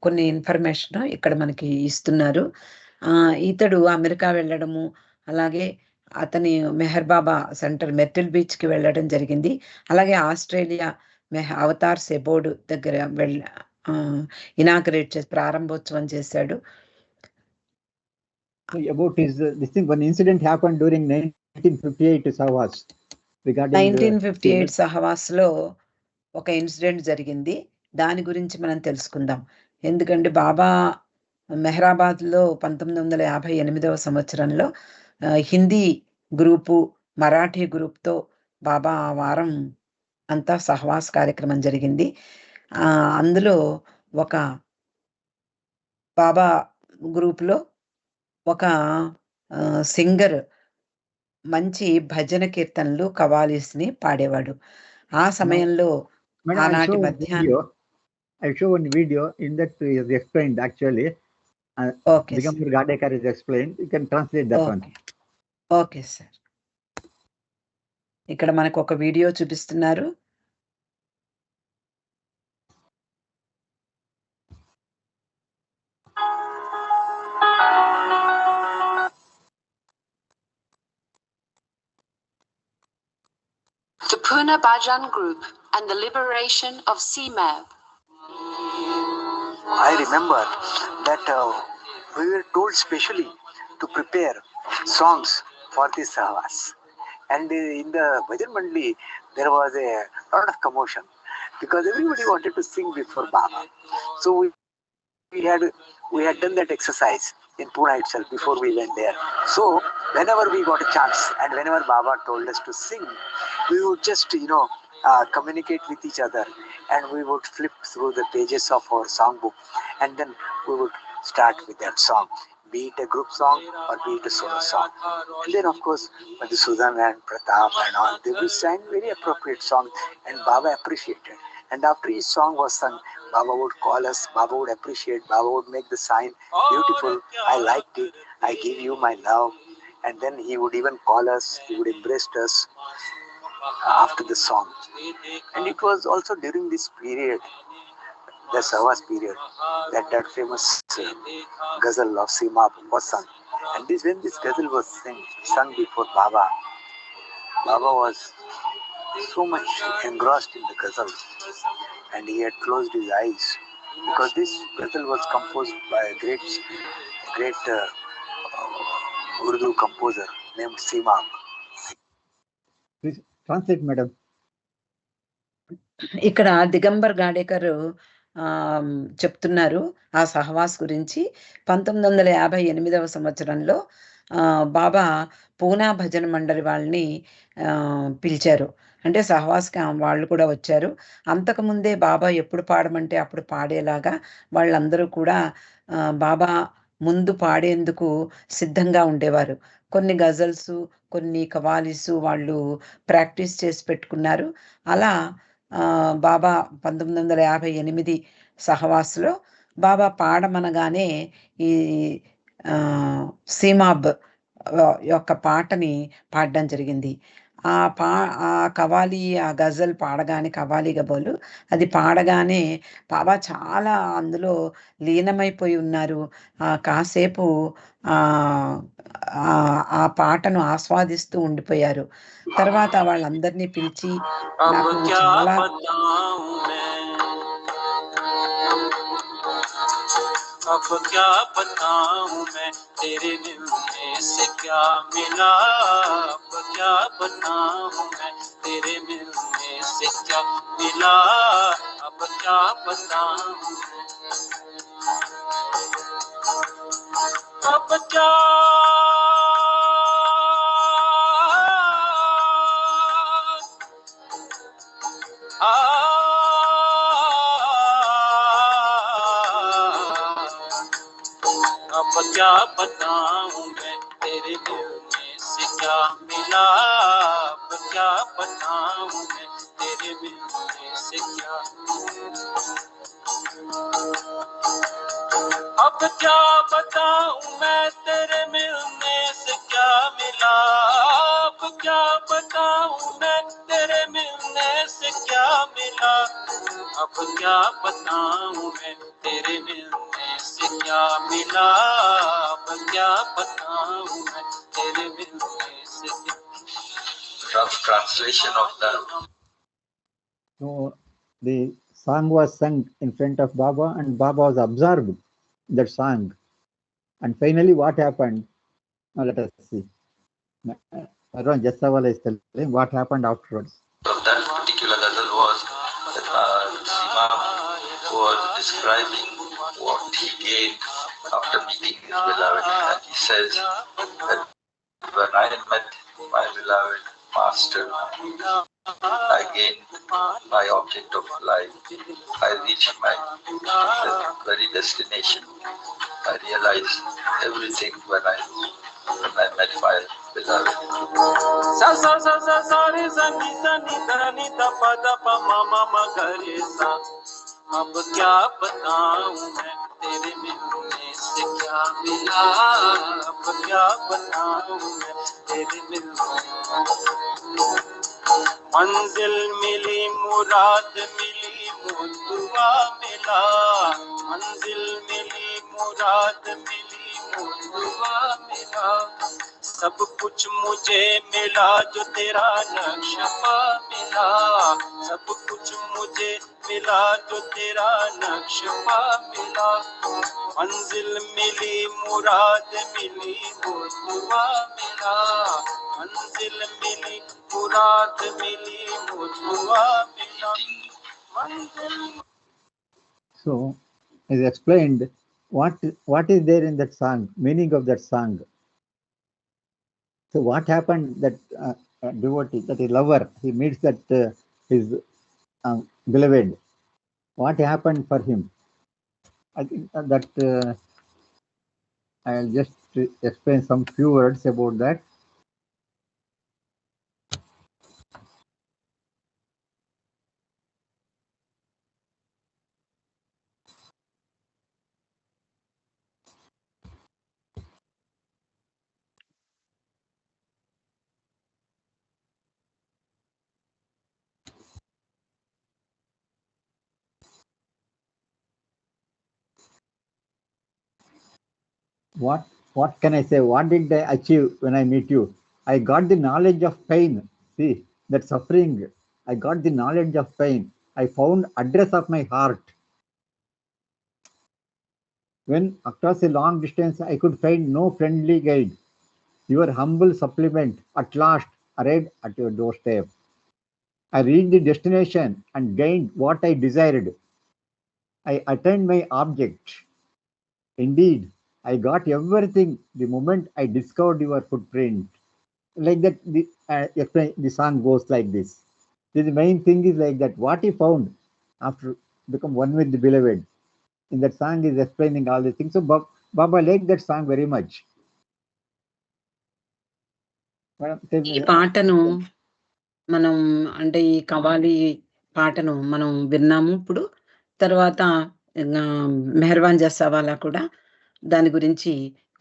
కొన్ని information ఇక్కడ మనకి ఇస్తున్నారు. ఇతడు అమెరికా వెళ్ళడము, అలాగే అతని మెహర్ బాబా సెంటర్ మెర్టిల్ బీచ్కి వెళ్ళడం జరిగింది. అలాగే ఆస్ట్రేలియా అవతార్స్ అబోర్డ్ దగ్గర ఇనాగరేట్ చేసి ప్రారంభోత్సవం చేశాడు. About this thing, one incident happened during 1958 Savas. 1958 సహవాస్లో ఒక ఇన్సిడెంట్ జరిగింది. దాని గురించి మనం తెలుసుకుందాం. ఎందుకంటే బాబా మెహరాబాద్లో 1958వ సంవత్సరంలో హిందీ గ్రూపు, మరాఠీ గ్రూప్తో బాబా ఆ వారం అంతా సహవాస్ కార్యక్రమం జరిగింది. అందులో ఒక బాబా గ్రూప్లో ఒక సింగర్ మంచి భజన కీర్తనలు, కవాలీస్ని పాడేవాడు. ఆ సమయంలో ఆనాటి మధ్యాహ్నం I show one video in that is explained actually. Okay, Digambar Gadekar is explained. You can translate that one. Okay sir. ఇక్కడ మనకు ఒక వీడియో చూపిస్తున్నారు. The Pune Bhajan Group and the liberation of CMAB. I remember that we were told specially to prepare songs for this Sahwas. And in the Bhajan Mandali, there was a lot of commotion because everybody wanted to sing before Baba. So we had done that exercise in Pune itself before we went there. So whenever we got a chance and whenever Baba told us to sing, we would just communicate with each other and we would flip through the pages of our songbook and then we would start with that song, be it a group song or be it a solo song. And then of course Madhusudan and Pratap and all, they will sing very appropriate songs and Baba appreciated. And after each song was sung, Baba would call us, Baba would appreciate, Baba would make the sign, beautiful, I liked it, I give you my love. And then he would even call us, he would embrace us after the song. And it was also during this period, the Savas period, that famous ghazal of Simab was sung. And when this ghazal was sung before Baba, Baba was so much engrossed in the ghazal and he had closed his eyes because this ghazal was composed by a great Urdu composer named Simab. Please translate, madam. ఇక్కడ దిగంబర్ గాడేకర్ చెప్తున్నారు ఆ సహవాస్ గురించి. 1958వ సంవత్సరంలో బాబా పూనా భజన మండలి వాళ్ళని పిలిచారు. అంటే సహవాస్కి వాళ్ళు కూడా వచ్చారు. అంతకుముందే బాబా ఎప్పుడు పాడమంటే అప్పుడు పాడేలాగా వాళ్ళందరూ కూడా బాబా ముందు పాడేందుకు సిద్ధంగా ఉండేవారు. కొన్ని గజల్స్, కొన్ని కవాలీసు వాళ్ళు ప్రాక్టీస్ చేసి పెట్టుకున్నారు. అలా బాబా 1958 సహవాస్లో బాబా పాడమనగానే ఈ సీమాబ్ యొక్క పాటని పాడడం జరిగింది. ఆ కవాలి, ఆ గజల్ పాడగానే, కవాలి గబోలు అది పాడగానే బాబా చాలా అందులో లీనమైపోయి ఉన్నారు. కాసేపు ఆ పాటను ఆస్వాదిస్తూ ఉండిపోయారు. తర్వాత వాళ్ళందరినీ పిలిచి నాకు చాలా अब क्या बताऊं मैं तेरे मिलने से क्या मिला, अब क्या बताऊं मैं तेरे मिलने से क्या मिला, अब क्या बताऊं अब क्या अब क्या बताऊं मैं तेरे मिलने से क्या मिला, अब क्या बताऊं मैं तेरे मिलने से क्या, अब क्या बताऊं मैं तेरे मिलने से क्या मिला, अब क्या बताऊं मैं तेरे मिलने से क्या मिला, अब क्या बताऊं मैं तेरे मिलने से क्या मिला, अब क्या बताऊं मैं तेरे मिलने से क्या. Rough translation of the. So the song was sung in front of Baba, and Baba was observed that song. And finally, what happened? Now let us see. Arun Jassawala is telling what happened afterwards. Of that particular ghazal was that Sima was describing what he gained after meeting his beloved. And he says that when I met my beloved master, I gained my object of life. I reached my very destination. I realized everything when I met my beloved. Sa sa sa sa sa re sa ni da ni da pa ma ma ma ga re sa. अब क्या बताऊं मैं तेरे मिलने से क्या मिला, अब क्या बताऊं मैं तेरे मिलने, मंजिल मिली मुराद मिली मुद्दुआ मिला, मंजिल मिली मुराद मिली मुद्दुआ मिला, सब कुछ मुझे मिला जो तेरा नक्शा मिला, सब कुछ मुझे मिला जो तेरा नक्शा मिला, मंजिल मिली मुराद मिली मुद्दुआ मिला, मंजिल मिली मुराद मिली मुद्दुआ मिला, मंजिल. So, is explained what is there in that song, meaning of that song. So, what happened that devotee, that is lover, he meets that his beloved. What happened for him? I think that I'll just explain some few words about that. What can I say? What did I achieve when I meet you? I got the knowledge of pain. See, that suffering. I got the knowledge of pain. I found address of my heart. When across a long distance I could find no friendly guide, your humble supplement at last arrived at your doorstep. I reached the destination and gained what I desired. I attained my object. Indeed, I got everything the moment I discovered your footprint. Like that, the song goes like this. The main thing is like that. What he found after become one with the beloved. In that song is explaining all these things. So Baba liked that song very much. ఈ పాటను మనం అంటే ఈ కవాలి పాటను మనం విన్నాము ఇప్పుడు. తర్వాత మెహర్వాన్ జస్సావాలా కూడా దాని గురించి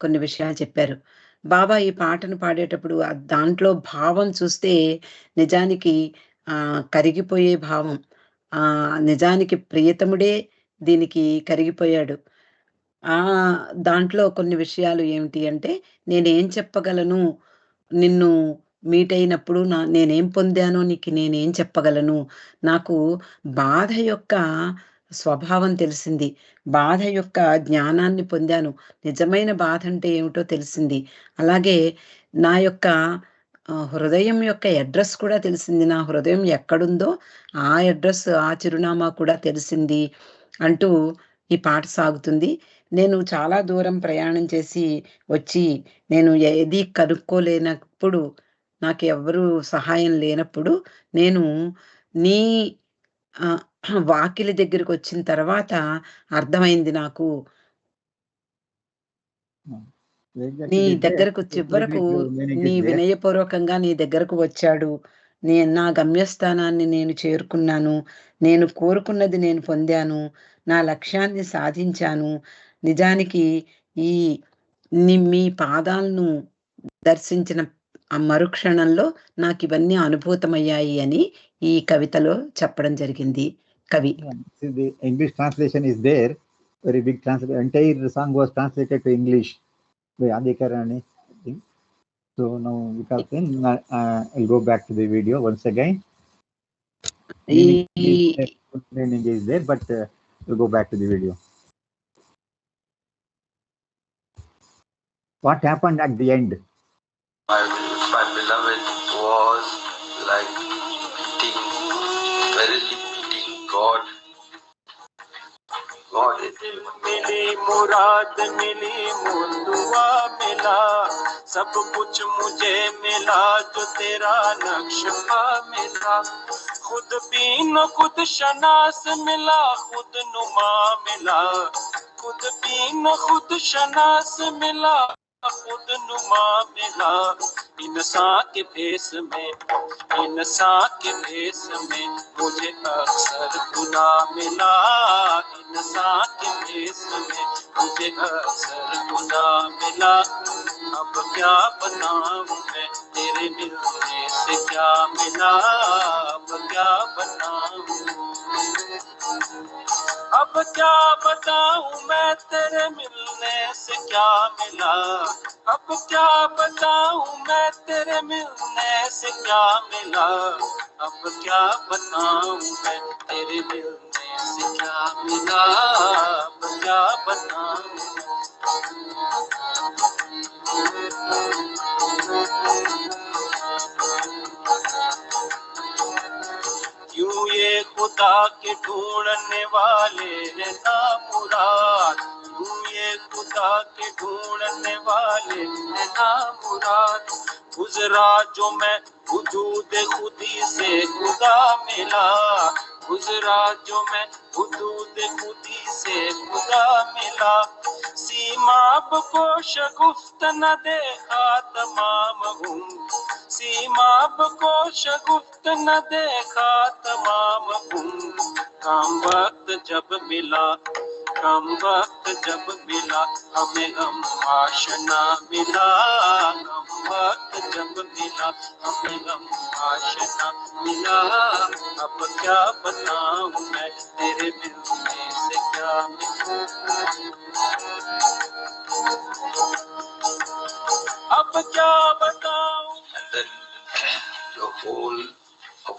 కొన్ని విషయాలు చెప్పారు. బాబా ఈ పాటను పాడేటప్పుడు దాంట్లో భావం చూస్తే నిజానికి కరిగిపోయే భావం. నిజానికి ప్రియతముడే దీనికి కరిగిపోయాడు. దాంట్లో కొన్ని విషయాలు ఏమిటి అంటే, నేనేం చెప్పగలను, నిన్ను మీట్ అయినప్పుడు నేనేం పొందానో నీకు నేనేం చెప్పగలను. నాకు బాధ యొక్క స్వభావం తెలిసింది, బాధ యొక్క జ్ఞానాన్ని పొందాను, నిజమైన బాధ అంటే ఏమిటో తెలిసింది. అలాగే నా యొక్క హృదయం యొక్క అడ్రస్ కూడా తెలిసింది. నా హృదయం ఎక్కడుందో ఆ అడ్రస్, ఆ చిరునామా కూడా తెలిసింది అంటూ ఈ పాట సాగుతుంది. నేను చాలా దూరం ప్రయాణం చేసి వచ్చి నేను ఏది కనుక్కోలేనప్పుడు, నాకు ఎవరు సహాయం లేనప్పుడు, నేను నీ వాకిలి దగ్గరికి వచ్చిన తర్వాత అర్థమైంది నాకు. నీ దగ్గరకు చివరకు నీ వినయపూర్వకంగా నీ దగ్గరకు వచ్చాడు. నా గమ్యస్థానాన్ని నేను చేరుకున్నాను, నేను కోరుకున్నది నేను పొందాను, నా లక్ష్యాన్ని సాధించాను. నిజానికి మీ పాదాలను దర్శించిన ఆ మరుక్షణంలో నాకు ఇవన్నీ అనుభూతమయ్యాయి అని ఈ కవితలో చెప్పడం జరిగింది కవి. The English translation is there, very big translation. Entire song was translated to English by Adikarani. So now I'll go back to the video once again. Meaning is there, but we'll go back to the video. What happened at the end? My beloved was like meeting, verily meeting God. God is मिली मुराद मिली मुंदुआ मिला, सब कुछ मुझे मिला जो तेरा नक्शा मिला। खुद बीन खुद शनास मिला, खुद नुमा मिला, खुद बीन खुद शनास मिला, खुद नुमा मिला। इंसान के भेस में, इंसान के भेस में मुझे अक्सर गुनाह मिला। इंसान के भेस में मुझे अक्सर गुनाह मिला। अब क्या बताऊं मैं तेरे मिलने से क्या मिला, अब क्या बताऊं, अब क्या बताऊं मैं तेरे मिलने से क्या मिला। अब क्या बताऊं मैं तेरे मिलने से क्या मिला। अब क्या बताऊं मैं तेरे मिलने से क्या मिला, अब क्या बताऊं। यूं ये खुदा के ढूंढने वाले हैं नामुराद, यूं ये खुदा के ढूंढने वाले हैं नामुराद। गुजरा जो मैं वजूद खुदी से खुदा मिला, गुजरा जो मैं वजूद खुदी से खुदा मिला। सीमाब को शगुफ्त न देखा तमाम हूँ, सीमाब को शगुफ्त न देखा तमाम हूँ। काम वक्त जब मिला, काम वक्त जब मिला हमें हम आशना मिला। काम वक्त जब मिला हमें हम आशना मिला। अब क्या बताऊं मैं तेरे मिलने से क्या मिला, अब क्या बताऊं। And then the whole of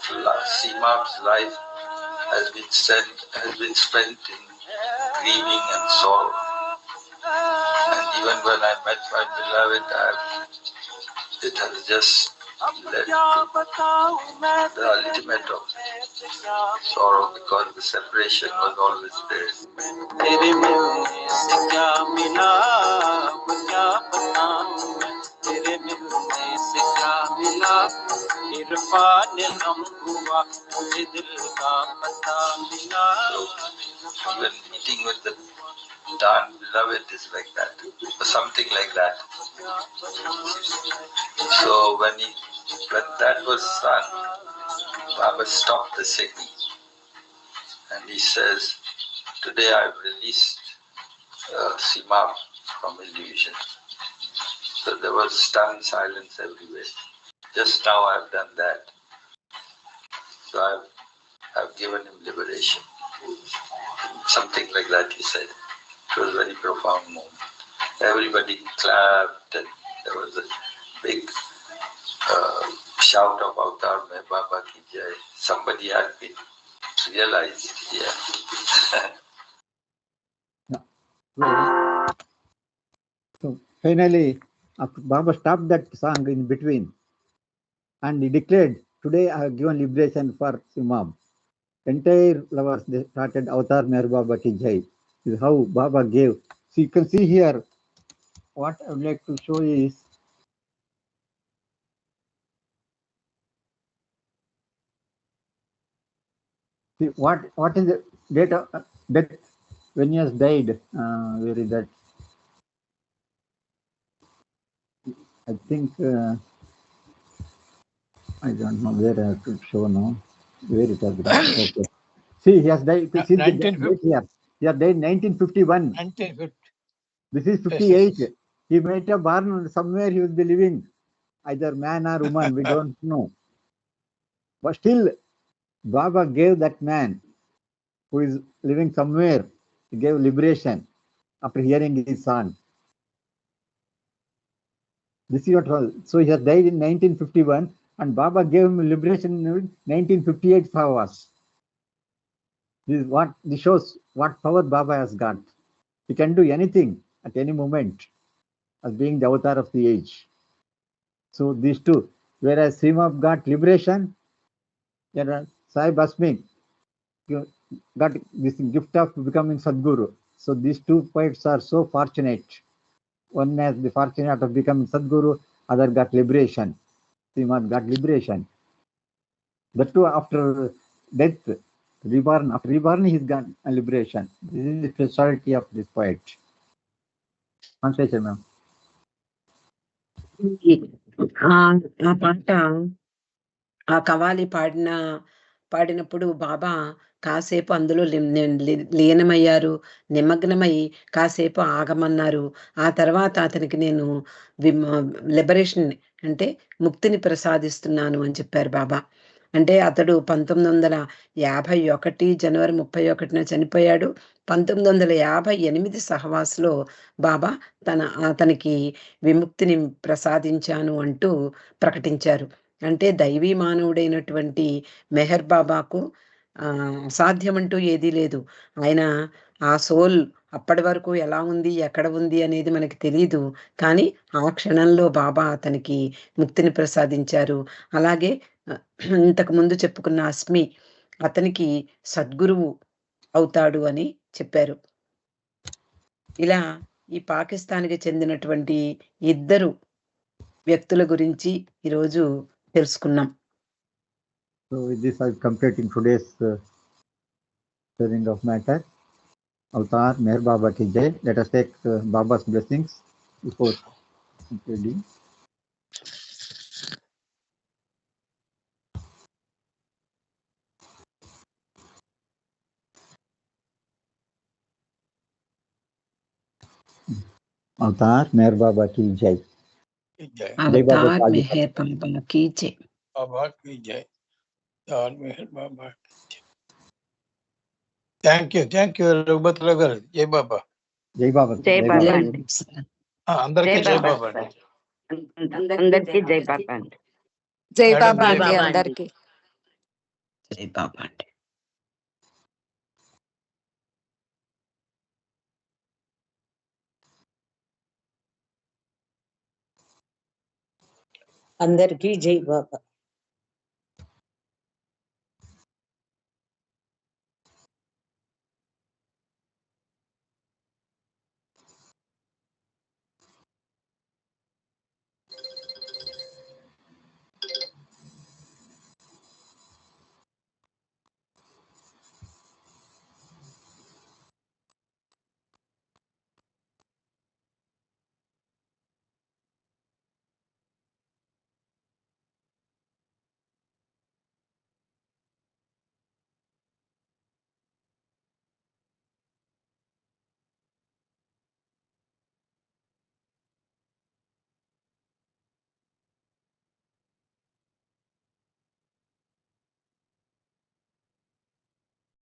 Seemab's life has been spent in grieving and sorrow. And even when I met my beloved, it has just led to the ultimate of sorrow, because the separation was always there. तेरे मिलने से क्या मिला, क्या बताऊं मैं तेरे मिलने से क्या मिला। फिर कृपा निरंग हुआ मुझे दिल का पता मिला Even meeting with the darn beloved is like that, or something like that. So when that was sung, Baba stopped the singing and he says, "Today I've released Simam from illusion." So there was stunned silence everywhere. Just now I've done that. So I've given him liberation. Something like that he said. It was a very profound moment. Everybody clapped and there was a big shout of Avatar Mein Baba Ki Jai. Somebody had been realized here. So finally, Baba stopped that song in between and he declared, "Today I have given liberation for Simam." Entire lovers, they started Avatar Meher Baba Ki Jai. This is how Baba gave. So you can see here, what I would like to show is, see what is the date of death when he has died. Where is that? I think I don't know where I have to show now. Where it has been. Okay. See, he has died. See the date here. He has died 1951. 1950. This is 58. He might have born somewhere. He will be living, either man or woman. We don't know. But still, Baba gave that man who is living somewhere, he gave liberation after hearing his song. This is what was. So he has died in 1951, and Baba gave him liberation in 1958 for us. This shows what power Baba has got. He can do anything at any moment, as being the avatar of the age. So these two, whereas Simab got liberation, Sai Basmi got this gift of becoming Sadguru. So these two poets are so fortunate. One has the fortunate of becoming Sadguru, other got liberation. Simad got liberation. The two after death, reborn. After reborn, he's got a liberation. This is the specialty of this poet. Translation, ma'am. ఆ పాట ఆ కవాలి పాడినప్పుడు బాబా కాసేపు అందులో లీనమయ్యారు, నిమగ్నమై కాసేపు ఆగమన్నారు. ఆ తర్వాత అతనికి నేను లిబరేషన్ అంటే ముక్తిని ప్రసాదిస్తున్నాను అని చెప్పారు బాబా. అంటే అతడు 1951 జనవరి 31న చనిపోయాడు. 1958 సహవాసులో బాబా అతనికి విముక్తిని ప్రసాదించాను అంటూ ప్రకటించారు. అంటే దైవీ మానవుడైనటువంటి మెహర్ బాబాకు అసాధ్యమంటూ ఏదీ లేదు. ఆయన ఆ సోల్ అప్పటి వరకు ఎలా ఉంది, ఎక్కడ ఉంది అనేది మనకి తెలీదు. కానీ ఆ క్షణంలో బాబా అతనికి ముక్తిని ప్రసాదించారు. అలాగే ఇంతకు ముందు చెప్పుకున్న అస్మి అతనికి సద్గురువు అవుతాడు అని చెప్పారు. ఇలా ఈ పాకిస్తాన్‌కి చెందినటువంటి ఇద్దరు వ్యక్తుల గురించి ఈరోజు తెలుసుకున్నాం. So with this I'm completing today's sharing of matter. Avatar Meher Baba Ki Jai. Let us take Baba's blessings before concluding. Avatar Meher Baba Ki Jai. Avatar Meher Baba ki Jai. Baba ki Jai. Avatar Meher Baba ki Jai. Thank you Raghupathirao garu. Jai బాబా. జై బాబా. జై బాబా. అందరికీ జై బాబా. అందరికీ జై బాబా అండి. జై బాబా అండి అందరికీ. జై బాబా అండి. అందరికీ జై బాబా.